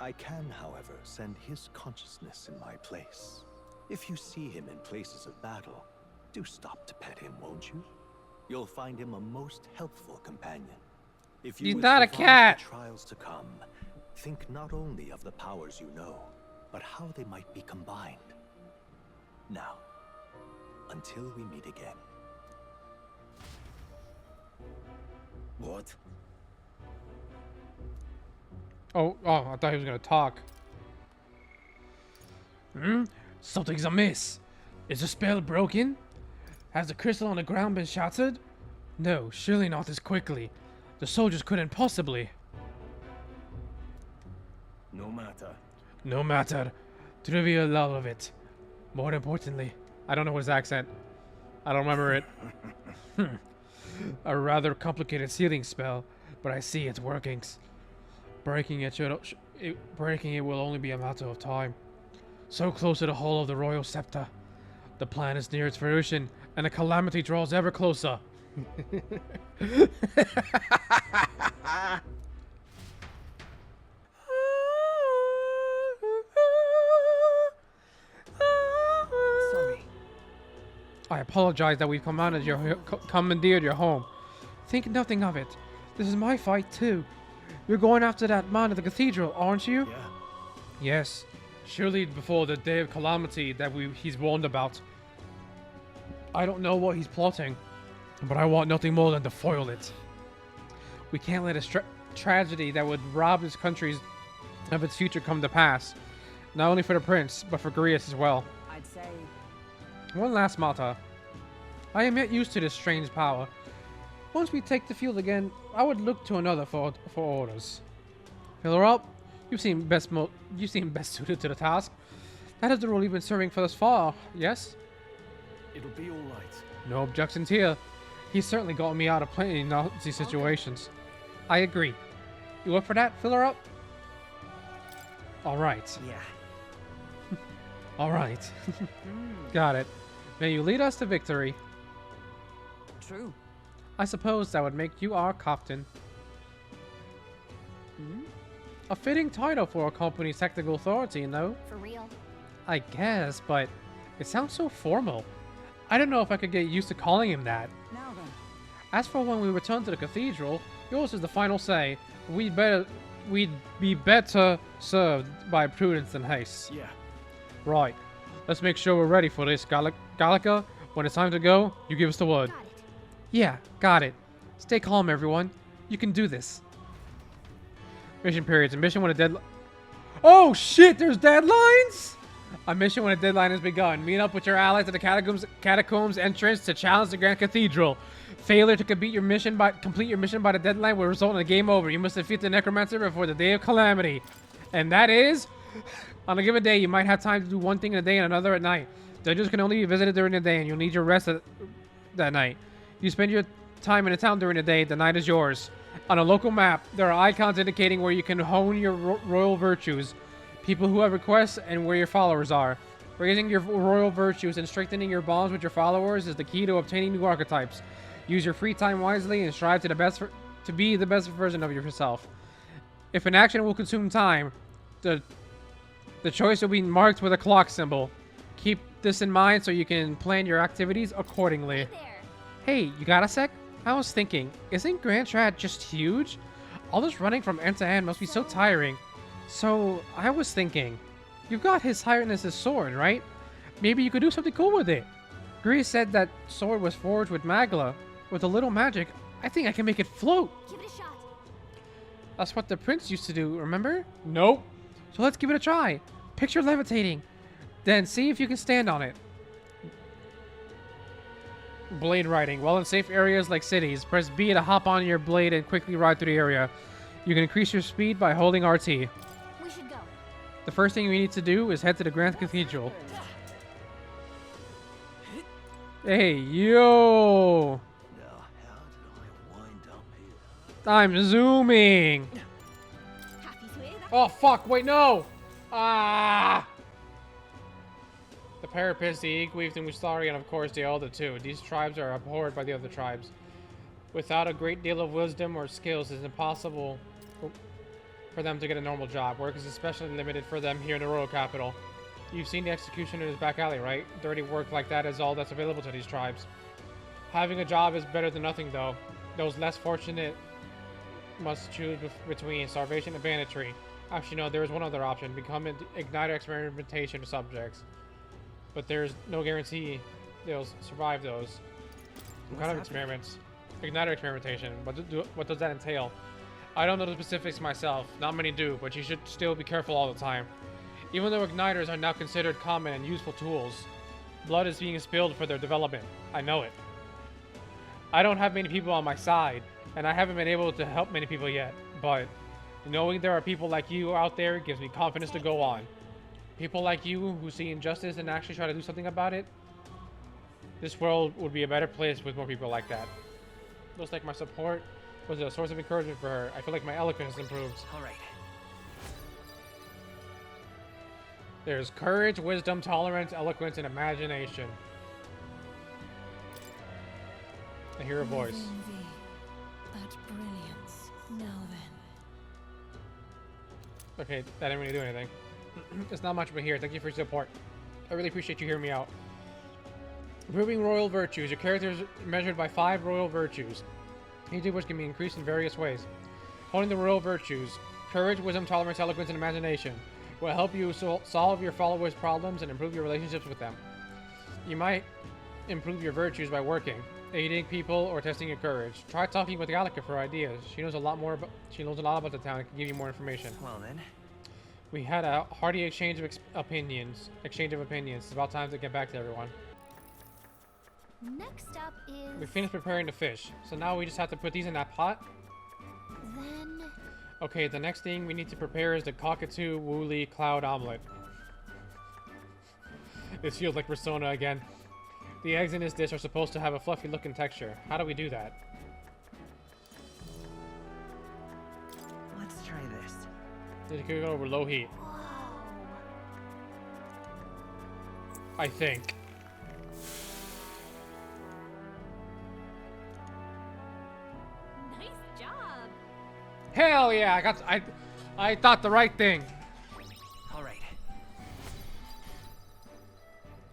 I can, however, send his consciousness in my place. If you see him in places of battle, do stop to pet him, won't you? You'll find him a most helpful companion. If you He's would not a survive cat. the trials to come, think not only of the powers you know, but how they might be combined. Now, until we meet again. What? Oh, I thought he was gonna talk. Something's amiss. Is the spell broken? Has the crystal on the ground been shattered? No, surely not this quickly. The soldiers couldn't possibly. No matter. No matter. Trivial all of it. More importantly, I don't know his accent. I don't remember it. A rather complicated sealing spell, but I see its workings. Breaking it will only be a matter of time. So close to the hull of the royal scepter. The plan is near its fruition, and the calamity draws ever closer. Sorry. I apologize that we've commandeered your home. Think nothing of it. This is my fight too. You're going after that man at the cathedral, aren't you? Yeah. Yes. Surely before the day of calamity that he's warned about. I don't know what he's plotting, but I want nothing more than to foil it. We can't let a tragedy that would rob this country of its future come to pass. Not only for the prince, but for Grius as well. I'd say... One last matter. I am yet used to this strange power. Once we take the field again, I would look to another for orders. Fill her up. You seem best suited to the task. That is the role you've been serving for thus far, yes? It'll be all right. No objections here. He's certainly gotten me out of plenty Nazi situations. I agree. You up for that? Fill her up? Alright. Yeah. Alright. Got it. May you lead us to victory. True. I suppose that would make you our captain. A fitting title for a company's technical authority, no? For real. I guess, but it sounds so formal. I don't know if I could get used to calling him that. Now then. As for when we return to the cathedral, yours is the final say. We'd be better served by prudence than haste. Yeah. Right. Let's make sure we're ready for this, Gallica. When it's time to go, you give us the word. Got it. Yeah, got it. Stay calm, everyone. You can do this. Mission periods. A mission when a deadline... Oh, shit! There's deadlines? A mission when a deadline has begun. Meet up with your allies at the catacombs entrance to challenge the Grand Cathedral. Failure to complete your mission by the deadline will result in a game over. You must defeat the necromancer before the day of calamity. And that is... On a given day, you might have time to do one thing in a day and another at night. Dungeons can only be visited during the day, and you'll need your rest that night. If you spend your time in a town during the day, the night is yours. On a local map, there are icons indicating where you can hone your royal virtues, people who have requests, and where your followers are. Raising your royal virtues and strengthening your bonds with your followers is the key to obtaining new archetypes. Use your free time wisely and strive to be the best version of yourself. If an action will consume time, the choice will be marked with a clock symbol. Keep this in mind so you can plan your activities accordingly. Hey, you got a sec? I was thinking, isn't Grand Trad just huge? All this running from end to end must be so tiring. So, I was thinking, you've got His Highness's sword, right? Maybe you could do something cool with it. Grius said that sword was forged with Magla. With a little magic, I think I can make it float. Give it a shot. That's what the prince used to do, remember? Nope. So let's give it a try. Picture levitating. Then see if you can stand on it. Blade riding. While in safe areas like cities, press B to hop on your blade and quickly ride through the area. You can increase your speed by holding RT. We should go. The first thing we need to do is head to the Grand Cathedral. Hey, yo! Now, how did I wind up here? I'm zooming. Oh fuck! Wait, no! Ah! The Parapets, the Igweef, the Mustari, and of course the Elder too. These tribes are abhorred by the other tribes. Without a great deal of wisdom or skills, it's impossible for them to get a normal job. Work is especially limited for them here in the royal capital. You've seen the execution in his back alley, right? Dirty work like that is all that's available to these tribes. Having a job is better than nothing, though. Those less fortunate must choose between starvation and banditry. Actually, no, there is one other option. Become an igniter experimentation subjects. But there's no guarantee they'll survive those. What kind of experiments? Igniter experimentation. What does that entail? I don't know the specifics myself. Not many do, but you should still be careful all the time. Even though igniters are now considered common and useful tools, blood is being spilled for their development. I know it. I don't have many people on my side, and I haven't been able to help many people yet, but knowing there are people like you out there gives me confidence to go on. People like you who see injustice and actually try to do something about it. This world would be a better place with more people like that. Looks like my support was a source of encouragement for her. I feel like my eloquence has improved. Alright. There's courage, wisdom, tolerance, eloquence, and imagination. I hear a voice. That brilliance. Now then. Okay, that didn't really do anything. It's not much but here. Thank you for your support. I really appreciate you hearing me out. Improving royal virtues. Your character is measured by 5 royal virtues, each of which can be increased in various ways. Honing the royal virtues. Courage, wisdom, tolerance, eloquence, and imagination will help you solve your followers' problems and improve your relationships with them. You might improve your virtues by working, aiding people, or testing your courage. Try talking with Gallica for ideas. She knows a lot about the town and can give you more information. Well then. We had a hearty exchange of opinions. It's about time to get back to everyone. Next up is... We finished preparing the fish, so now we just have to put these in that pot. Then... Okay, the next thing we need to prepare is the cockatoo woolly cloud omelet. This feels like Persona again. The eggs in this dish are supposed to have a fluffy look and texture. How do we do that? Let's try this. Need to cook it over low heat. I think. Nice job. Hell yeah! I thought the right thing. All right.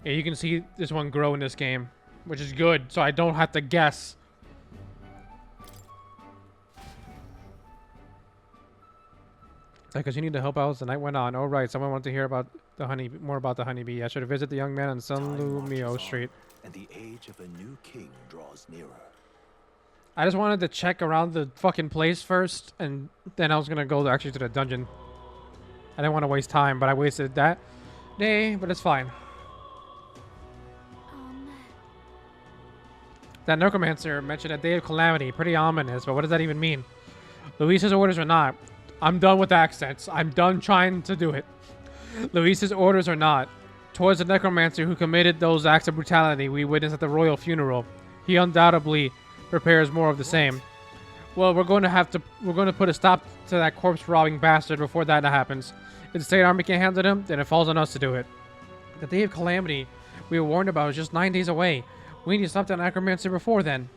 Yeah, you can see this one grow in this game, which is good, so I don't have to guess. Because you need to help out as the night went on. Oh right, someone wanted to hear about the more about the honeybee. I should visit the young man on San Lumio Street. And the age of a new king draws nearer. I just wanted to check around the fucking place first, and then I was gonna go actually to the dungeon. I didn't want to waste time, but I wasted that day, but it's fine. That necromancer mentioned a day of calamity. Pretty ominous, but what does that even mean? Luis's orders are not. I'm done with accents. I'm done trying to do it. Luis's orders are not. Towards the necromancer who committed those acts of brutality we witnessed at the royal funeral. He undoubtedly prepares more of the same. Well, we're going to put a stop to that corpse-robbing bastard before that happens. If the state army can't handle him, then it falls on us to do it. The day of calamity we were warned about is just 9 days away. We need to stop that necromancer before then.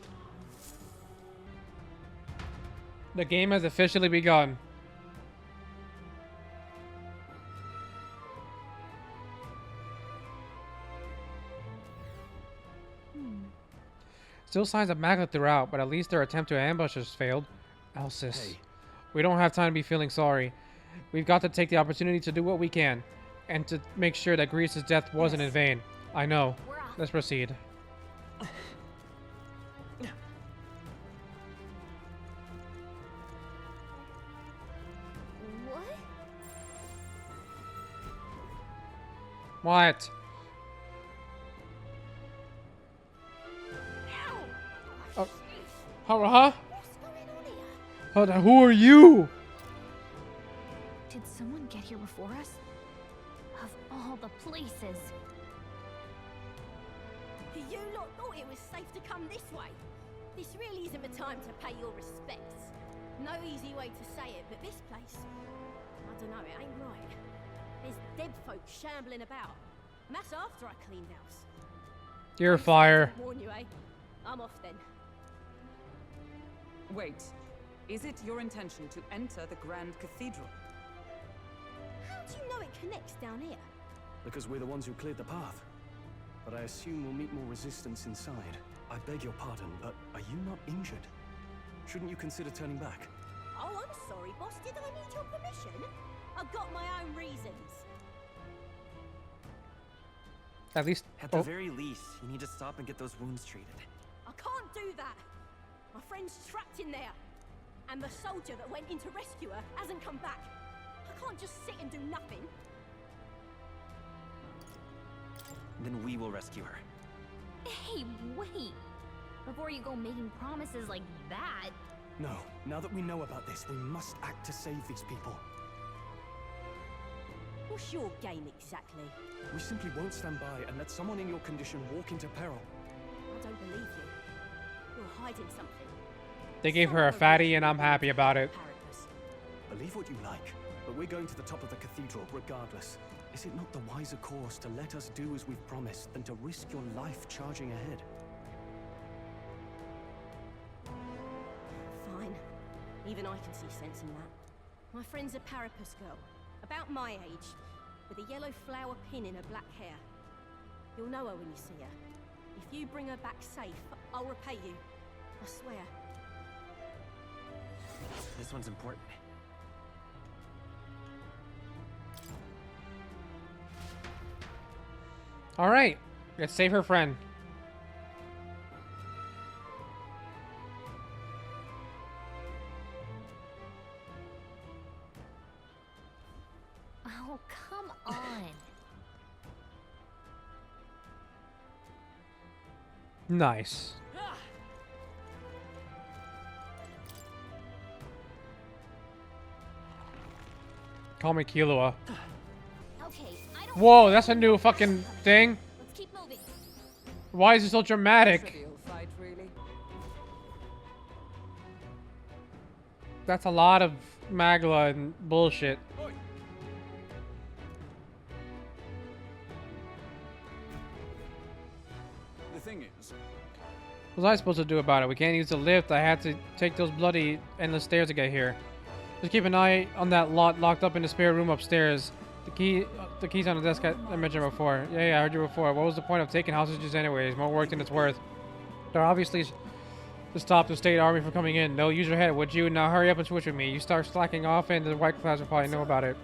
The game has officially begun. Still signs of Magla throughout, but at least their attempt to ambush us failed. Alcis. Hey. We don't have time to be feeling sorry. We've got to take the opportunity to do what we can, and to make sure that Grius' death wasn't in vain. I know. Let's proceed. What? Oh, huh? Who are you? Did someone get here before us? Of all the places. You lot thought it was safe to come this way. This really isn't the time to pay your respects. No easy way to say it, but this place, I don't know, it ain't right. There's dead folk shambling about, and that's after I cleaned house. You're fire. Warn you, eh? I'm off then. Wait, is it your intention to enter the Grand Cathedral? How do you know it connects down here? Because we're the ones who cleared the path. But I assume we'll meet more resistance inside. I beg your pardon, but are you not injured? Shouldn't you consider turning back? Oh, I'm sorry, boss. Did I need your permission? I've got my own reasons. At least, At the very least, you need to stop and get those wounds treated. I can't do that. My friend's trapped in there. And the soldier that went in to rescue her hasn't come back. I can't just sit and do nothing. Then we will rescue her. Hey, wait! Before you go making promises like that. No, now that we know about this, we must act to save these people. What's your game exactly? We simply won't stand by and let someone in your condition walk into peril. I don't believe you. You're hiding something. they gave her a fatty, and I'm happy about it. Believe what you like, but we're going to the top of the cathedral regardless. Is it not the wiser course to let us do as we've promised than to risk your life charging ahead? Fine. Even I can see sense in that. My friend's a Parapus girl, about my age, with a yellow flower pin in her black hair. You'll know her when you see her. If you bring her back safe, I'll repay you. I swear. This one's important. All right, let's save her friend. Oh, come on. Nice. Call me Killua. Okay, Whoa, that's a new fucking thing. let's keep moving. Why is it so dramatic? Trivial fight, really. That's a lot of Magla and bullshit. The thing is, What was I supposed to do about it? We can't use the lift. I had to take those bloody endless stairs to get here. Just keep an eye on that lot locked up in the spare room upstairs. The key's on the desk I mentioned before. Yeah, I heard you before. What was the point of taking hostages anyways? More work than it's worth. They're obviously to stop the state army from coming in. No, use your head, would you? Now hurry up and switch with me. You start slacking off and the white clouds will probably know about it.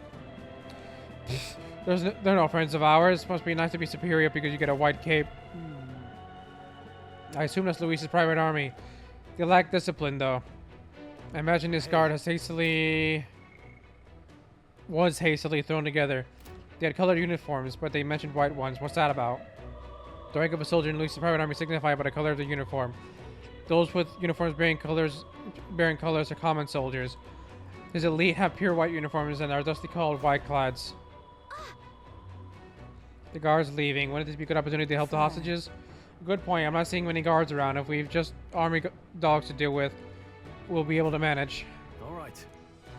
They're no friends of ours. Must be nice to be superior because you get a white cape. I assume that's Luis's private army. They lack discipline, though. I imagine this guard was hastily thrown together. They had colored uniforms, but they mentioned white ones. What's that about? The rank of a soldier in Luis's private army signified by the color of the uniform. Those with uniforms bearing colors are common soldiers. His elite have pure white uniforms and are thusly called white-clads. The guard's leaving. Wouldn't this be a good opportunity to help the hostages? Good point. I'm not seeing many guards around. If we've just army dogs to deal with, we'll be able to manage. Alright.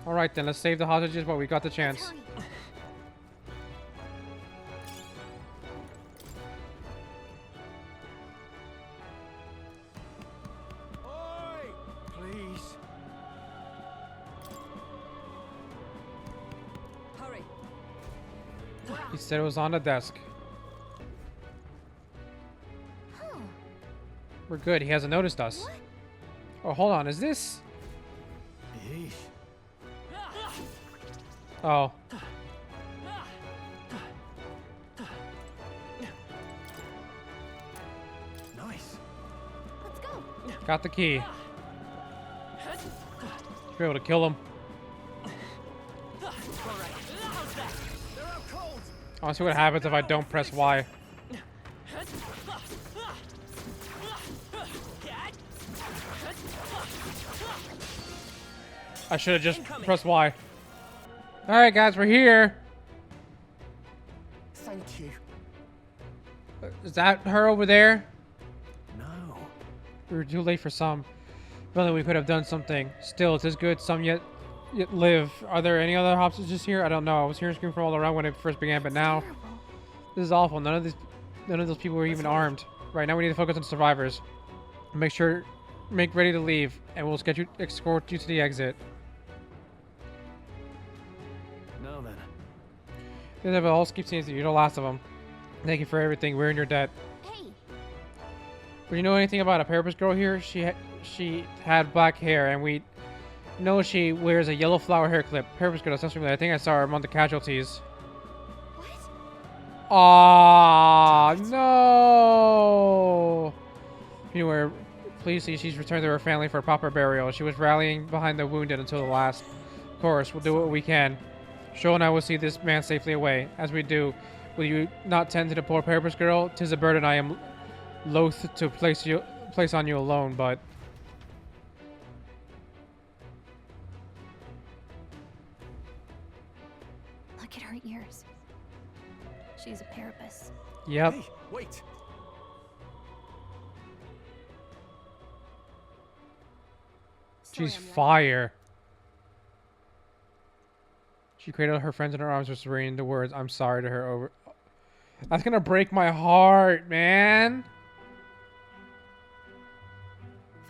Alright then, let's save the hostages while we got the chance. Please. Hurry. He said it was on the desk. We're good. He hasn't noticed us. Oh, hold on. Is this? Yeesh. Oh. Nice. Let's go. Got the key. Should be able to kill him. I want to see what happens if I don't press Y. I should have just pressed Y. Alright, guys, we're here. Thank you. Is that her over there? No. We were too late for some. Feel like we could have done something. Still, it's as good some yet live. Are there any other hostages here? I don't know. I was hearing screaming from all around when it first began, but now this is awful. None of those people were even armed. Right now, we need to focus on survivors. Make ready to leave, and we'll escort you to the exit. Now then. These have a whole skip scenes. You're the last of them. Thank you for everything. We're in your debt. Hey. Do you know anything about a Parapus girl here? She had black hair, and we know she wears a yellow flower hair clip. Parapus girl, essentially, I think I saw her among the casualties. What? Ah, no. You know where? Please see she's returned to her family for a proper burial. She was rallying behind the wounded until the last. Of course, we'll do what we can. Sho and I will see this man safely away. As we do, will you not tend to the poor Parapus girl? 'Tis a burden I am loath to place on you alone, but... Look at her ears. She's a Parapus. Yep. Hey, wait. She's fire. She cradled her friends in her arms, whispering the words, "I'm sorry" to her over. That's gonna break my heart, man.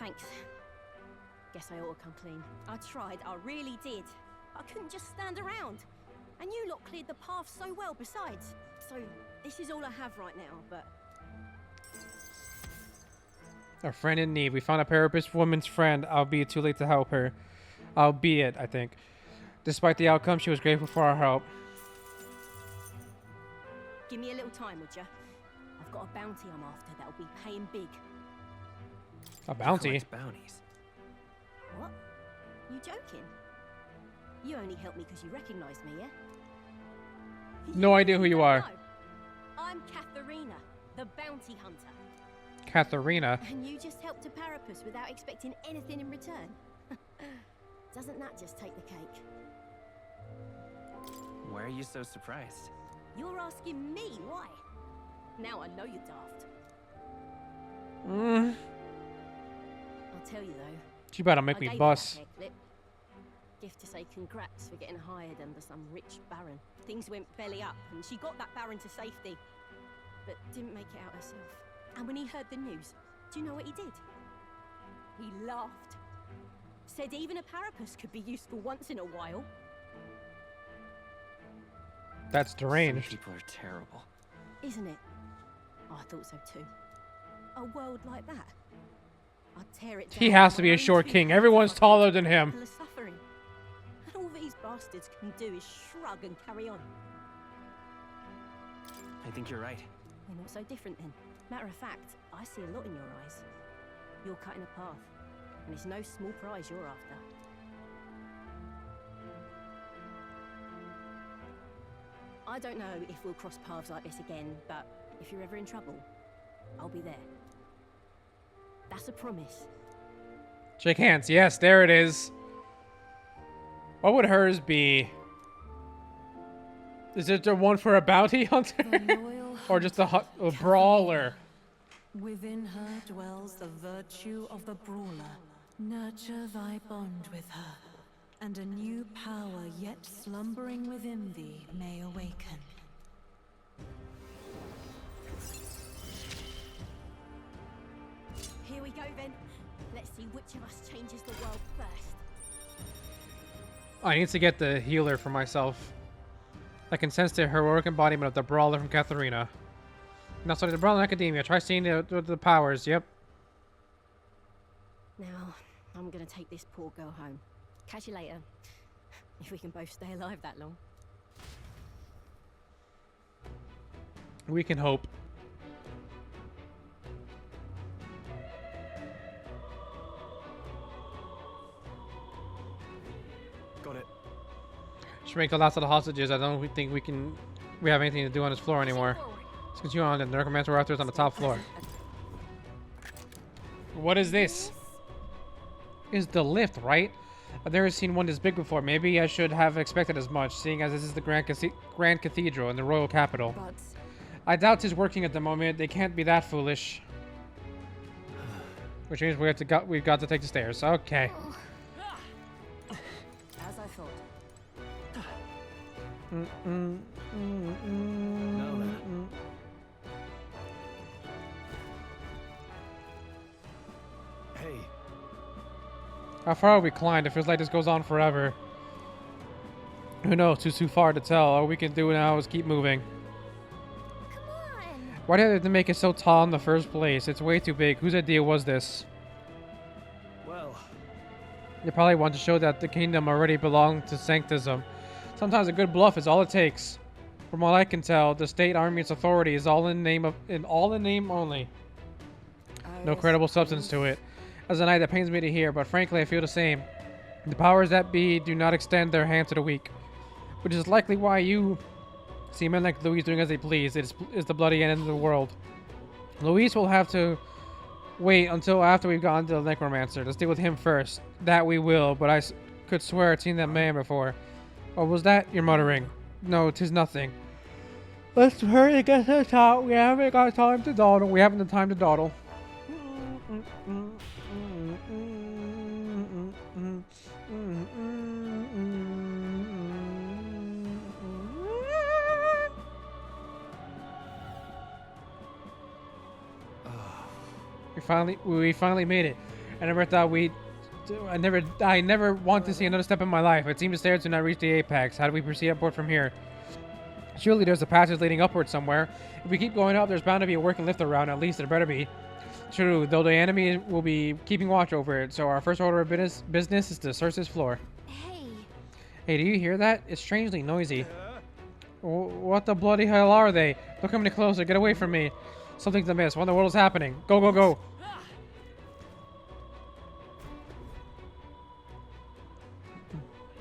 Thanks. Guess I ought to come clean. I tried, I really did. I couldn't just stand around. And you lot cleared the path so well besides. So, this is all I have right now, but... A friend in need. We found a Parapus woman's friend, albeit too late to help her. Albeit, I think. Despite the outcome, she was grateful for our help. Give me a little time, would ya? I've got a bounty I'm after that'll be paying big. A bounty? Bounties. What? You joking? You only helped me because you recognized me, yeah? No idea who you are. No. I'm Catherina, the bounty hunter. Catherina. And you just helped a Parapus without expecting anything in return. Doesn't that just take the cake? Why are you so surprised? You're asking me why? Now I know you're daft. I'll tell you though. She better make me bust. Gift to say congrats for getting hired under some rich baron. Things went belly up and she got that baron to safety. But didn't make it out herself. And when he heard the news, do you know what he did? He laughed. Said even a Parapus could be useful once in a while. That's deranged. Some people are terrible. Isn't it? Oh, I thought so too. A world like that. I'd tear it down. He has to be a short king. Everyone's taller than him. People are suffering. And all these bastards can do is shrug and carry on. I think you're right. We're not so different then. Matter of fact, I see a lot in your eyes. You're cutting a path. And it's no small prize you're after. I don't know if we'll cross paths like this again, but if you're ever in trouble, I'll be there. That's a promise. Shake hands. Yes, there it is. What would hers be? Is it the one for a bounty hunter? Or just a brawler? Within her dwells the virtue of the brawler. Nurture thy bond with her, and a new power yet slumbering within thee may awaken. Here we go then. Let's see which of us changes the world first. I need to get the healer for myself. I can sense the heroic embodiment of the brawler from Catherina. Now, sorry, the brawler in Academia. Try seeing the powers. Yep. Now, I'm gonna take this poor girl home. Catch you later. If we can both stay alive that long. We can hope. Got it. Should make the last of the hostages. I don't think we have anything to do on this floor anymore. Let's continue on. The necromancer after is on the top floor. What is this? Is the lift, right? I've never seen one this big before. Maybe I should have expected as much, seeing as this is the Grand Cathedral in the royal capital. But I doubt it's working at the moment. They can't be that foolish. Which means we've got to take the stairs. Okay. As I thought. Hey. How far have we climbed? It feels like this goes on forever. Who knows? Too far to tell. All we can do now is keep moving. Why did they have to make it so tall in the first place? It's way too big. Whose idea was this? Well, They probably want to show that the kingdom already belonged to Sanctism. Sometimes a good bluff is all it takes. From what I can tell, the state army's authority is all in name only. No credible substance to it. As a knight, that pains me to hear, but frankly, I feel the same. The powers that be do not extend their hand to the weak, which is likely why you see men like Louis doing as they please. It is the bloody end of the world. Louis will have to wait until after we've gone to the Necromancer. Let's deal with him first. That we will, but I could swear I'd seen that man before. Or was that you're muttering? No, 'tis nothing. Let's hurry and get to the top. We haven't got time to dawdle. We haven't the time to dawdle. We finally made it. I never thought I never want to see another step in my life. It seemed the stairs do not reach the apex. How do we proceed upward from here? Surely there's a passage leading upward somewhere. If we keep going up, there's bound to be a working lift around. At least there better be. True, though the enemy will be keeping watch over it. So our first order of business is to search this floor. Hey, do you hear that? It's strangely noisy. What the bloody hell are they? Don't come any closer. Get away from me. Something's amiss. What in the world is happening? Go, go, go.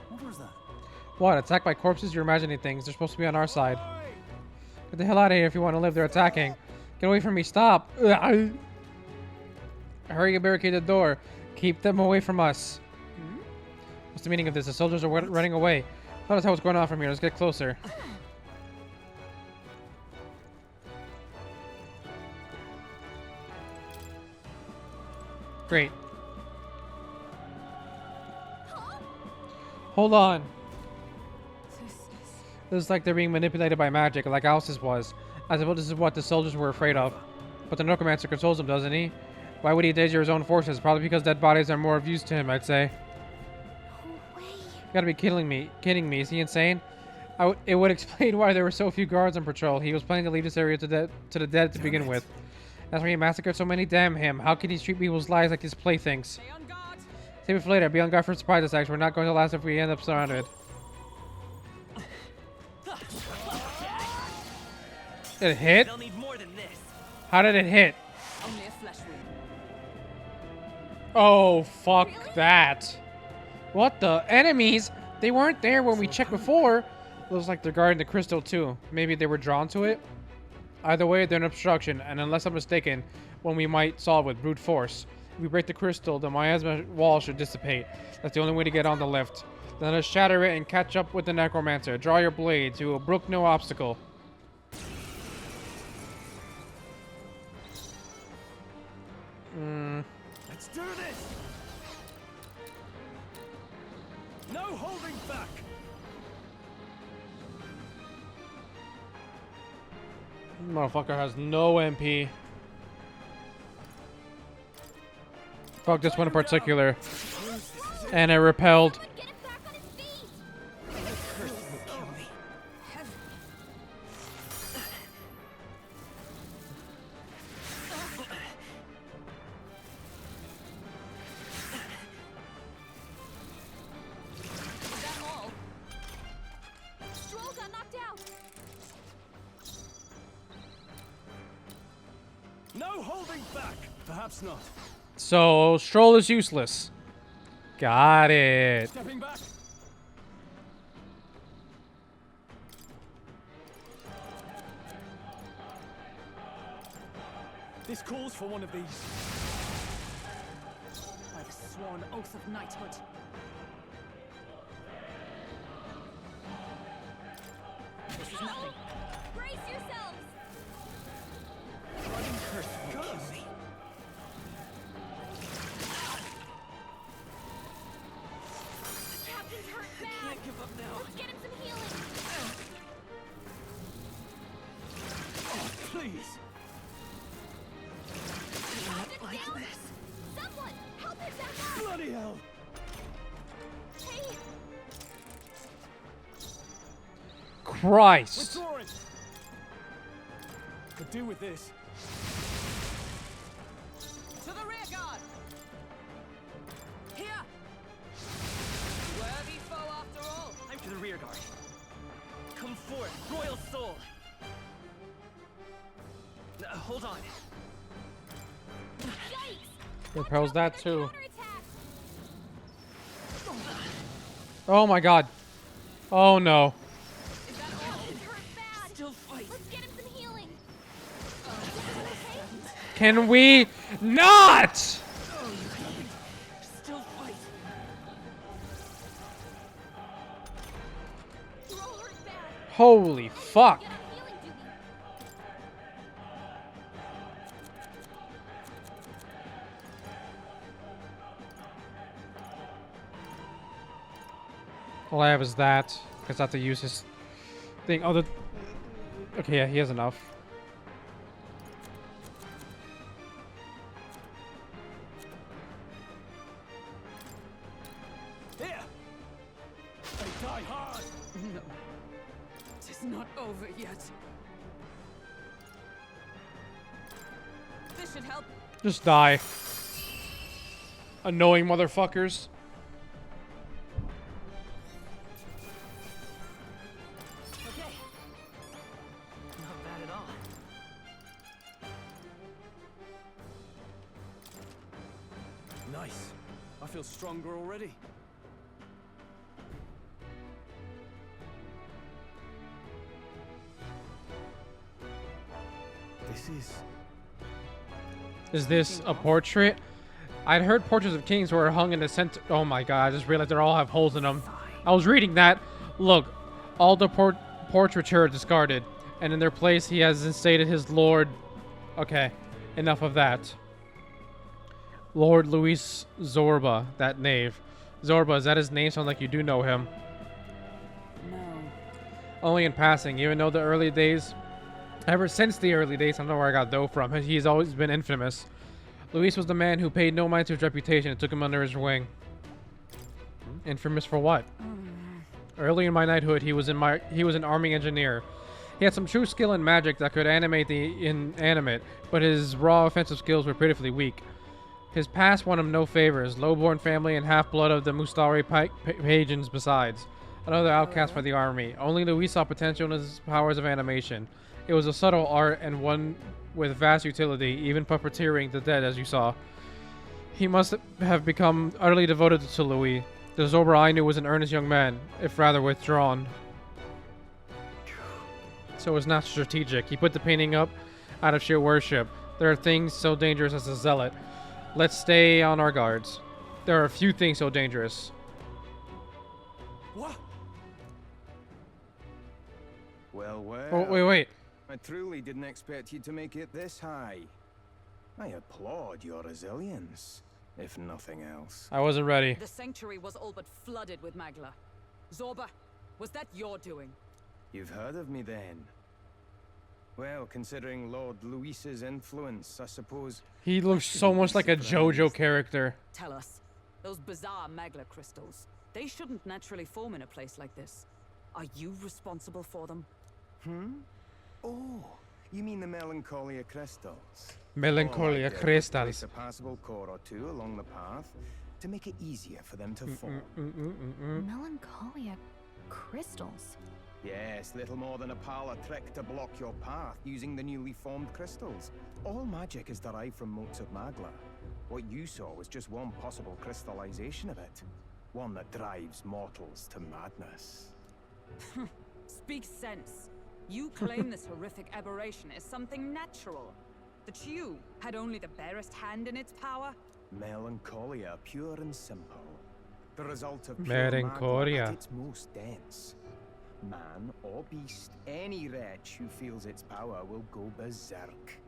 what was that? What? Attacked by corpses? You're imagining things. They're supposed to be on our side. Get the hell out of here if you want to live. They're attacking. Get away from me. Stop. Hurry and barricade the door. Keep them away from us. What's the meaning of this? The soldiers are running away. Let us know what's going on from here. Let's get closer. Great. Hold on. This is like they're being manipulated by magic, like Alice's was. I suppose this is what the soldiers were afraid of. But the Necromancer controls them, doesn't he? Why would he endanger his own forces? Probably because dead bodies are more of use to him, I'd say. You gotta be kidding me. Is he insane? It would explain why there were so few guards on patrol. He was planning to leave this area to the dead to begin with. That's why he massacred so many. Damn him. How can he treat people's lives like his playthings? Save it for later. Be on guard for surprise attacks. We're not going to last if we end up surrounded. Did it hit? They'll need more than this. How did it hit? Only a flesh wound. Oh, fuck that. What the? Enemies? They weren't there when we checked before. Looks like they're guarding the crystal too. Maybe they were drawn to it? Either way, they're an obstruction, and unless I'm mistaken, one we might solve with brute force. If we break the crystal, the miasma wall should dissipate. That's the only way to get on the lift. Then let's shatter it and catch up with the Necromancer. Draw your blades. You will brook no obstacle. Let's do this! No holding back! Motherfucker has no MP. Fuck this one in particular. And it repelled. No holding back! Perhaps not. So, Stroll is useless. Got it. Stepping back. This calls for one of these. By the sworn oath of knighthood. This is nothing. Brace yourselves! Not like this. Someone, help him down there! Bloody hell! Hey! Christ. Withdrawing. Could do with this. To the rear guard! Here! Worthy foe after all. I'm to the rear guard. Come forth, royal soul. Hold on. Repels that too. Oh my god. Oh no. Still fight. Let's get him some healing. Can we not? Still fight. You're all hurt bad. Holy fuck. Get a healing duty. All I have is that, because I have to use his thing. Oh, okay, yeah, he has enough. Here! They die hard! No. It is not over yet. This should help. Just die. Annoying motherfuckers. Okay. Not bad at all. Nice. I feel stronger already. Is this a portrait? I'd heard portraits of kings were hung in the center. Oh my god, I just realized they all have holes in them. I was reading that. Look, all the portraiture discarded. And in their place, he has instated his lord. Okay, enough of that. Lord Luis Zorba, that knave. Zorba, is that his name? Sounds like you do know him. No. Only in passing, even though the early days... Ever since the early days, I don't know where I got dough from. He's always been infamous. Luis was the man who paid no mind to his reputation and took him under his wing. Infamous for what? Early in my knighthood, he was an army engineer. He had some true skill in magic that could animate the inanimate, but his raw offensive skills were pitifully weak. His past won him no favors, low-born family and half-blood of the Mustari Pagans besides. Another outcast for the army. Only Luis saw potential in his powers of animation. It was a subtle art and one with vast utility, even puppeteering the dead, as you saw. He must have become utterly devoted to Louis. The Zorba I knew was an earnest young man, if rather withdrawn. So it was not strategic. He put the painting up out of sheer worship. There are things so dangerous as a zealot. Let's stay on our guards. There are a few things so dangerous. What? Well, Oh, wait. I truly didn't expect you to make it this high. I applaud your resilience, if nothing else. I wasn't ready. The sanctuary was all but flooded with Magla. Zorba, was that your doing? You've heard of me then? Well, considering Lord Luis's influence, I suppose... He looks so much like a JoJo character. Tell us, those bizarre Magla crystals, they shouldn't naturally form in a place like this. Are you responsible for them? Oh, you mean the Melancholia crystals? Melancholia crystals. Place a passable core or two along the path to make it easier for them to form. Melancholia crystals? Yes, little more than a parlor trick to block your path using the newly formed crystals. All magic is derived from motes of Magla. What you saw was just one possible crystallization of it. One that drives mortals to madness. Speak sense. You claim this horrific aberration is something natural. That you had only the barest hand in its power? Melancholia, pure and simple. The result of pure Melancholia. Magla at its most dense. Man or beast, any wretch who feels its power will go berserk.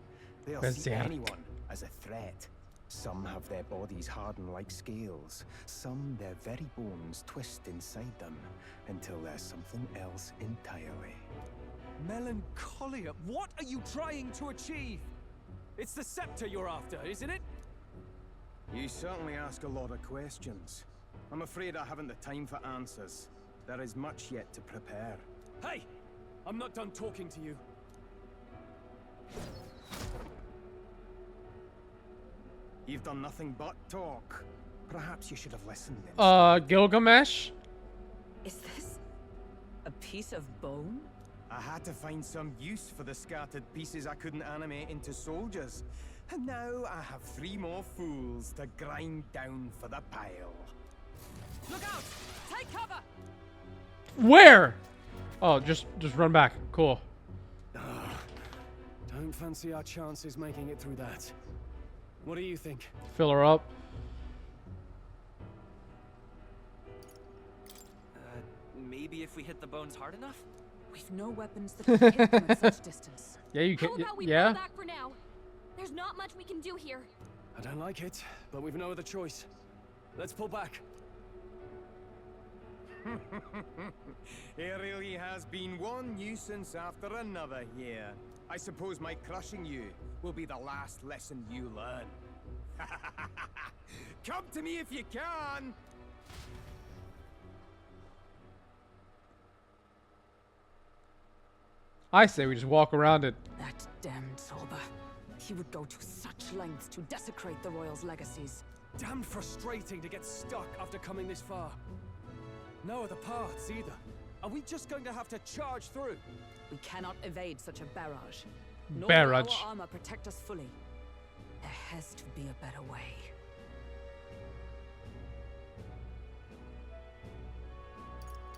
They'll see Berserk. anyone as a threat. Some have their bodies harden like scales. Some their very bones twist inside them until there's something else entirely. Melancholia? What are you trying to achieve? It's the scepter you're after, isn't it? You certainly ask a lot of questions. I'm afraid I haven't the time for answers. There is much yet to prepare. Hey! I'm not done talking to you. You've done nothing but talk. Perhaps you should have listened then. Gilgamesh? Is this a piece of bone? I had to find some use for the scattered pieces I couldn't animate into soldiers. And now I have 3 more fools to grind down for the pile. Look out! Take cover! Where? Oh, just run back. Cool. Don't fancy our chances making it through that. What do you think? Fill her up. Maybe if we hit the bones hard enough? We've no weapons that can hit them at such distance. Yeah, you can. How about we Yeah. pull back for now? There's not much we can do here. I don't like it, but we've no other choice. Let's pull back. It really has been one nuisance after another here. I suppose my crushing you will be the last lesson you learn. Come to me if you can! I say we just walk around it. That damned Zorba. He would go to such lengths to desecrate the royals' legacies. Damn frustrating to get stuck after coming this far. No other paths either. Are we just going to have to charge through? We cannot evade such a barrage. Nor Barrage. will our armor protect us fully. There has to be a better way.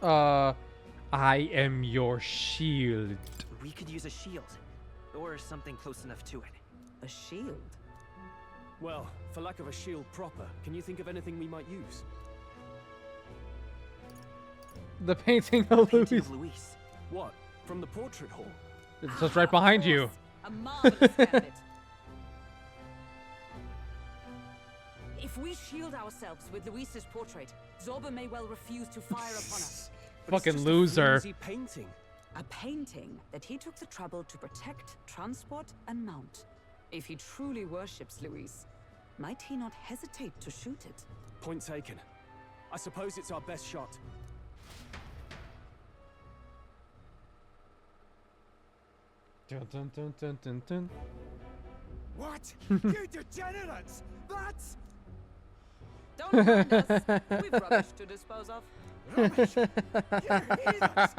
I am your shield. We could use a shield. Or something close enough to it. A shield? Well, for lack of a shield proper, can you think of anything we might use? The painting of Louise. What? From the portrait hall? It's just right behind you. A marvelous gambit. If we shield ourselves with Luis's portrait, Zorba may well refuse to fire upon us. Fucking loser. Painting. A painting that he took the trouble to protect, transport, and mount. If he truly worships Luis, might he not hesitate to shoot it? Point taken. I suppose it's our best shot. Dun, dun, dun, dun, dun, dun. What? You degenerates! That's... Don't mind us. We've rubbish to dispose of. Rubbish? You heathens!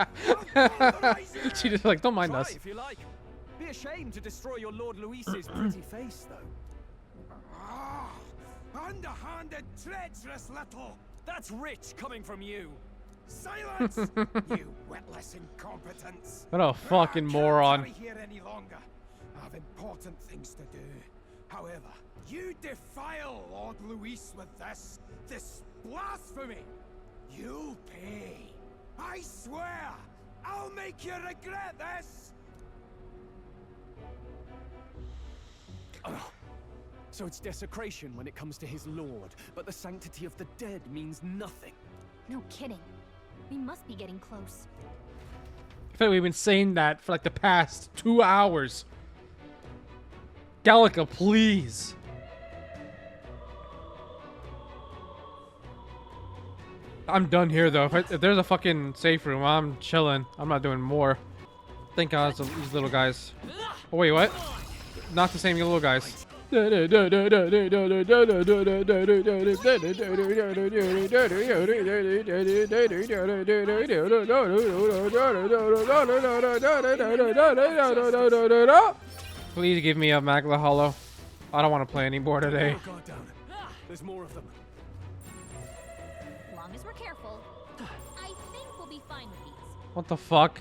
How She just like, don't mind Try us. if you like. Be ashamed to destroy your Lord Luis's pretty face, though. Ah, underhanded, treacherous little... That's rich coming from you. Silence! You witless incompetence! What a fucking I moron. can't tarry here any longer. I have important things to do. However, you defile Lord Luis with this blasphemy. You'll pay. I swear, I'll make you regret this. Oh. So it's desecration when it comes to his lord, but the sanctity of the dead means nothing. No kidding. We must be getting close. I feel like we've been saying that for like the past 2 hours. Gallica, please. I'm done here though. If there's a fucking safe room, I'm chilling. I'm not doing more. Thank God it's these little guys. Oh wait, what? Not the same little guys. Please give me a Magla Hollow. I don't want to play anymore today. Oh, God damn it. There's more of them. As long as we're careful, I think we'll be fine with these. What the fuck?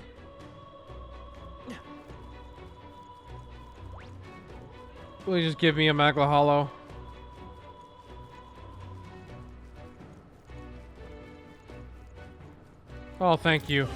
Please just give me a Magla Hollow. Oh, thank you.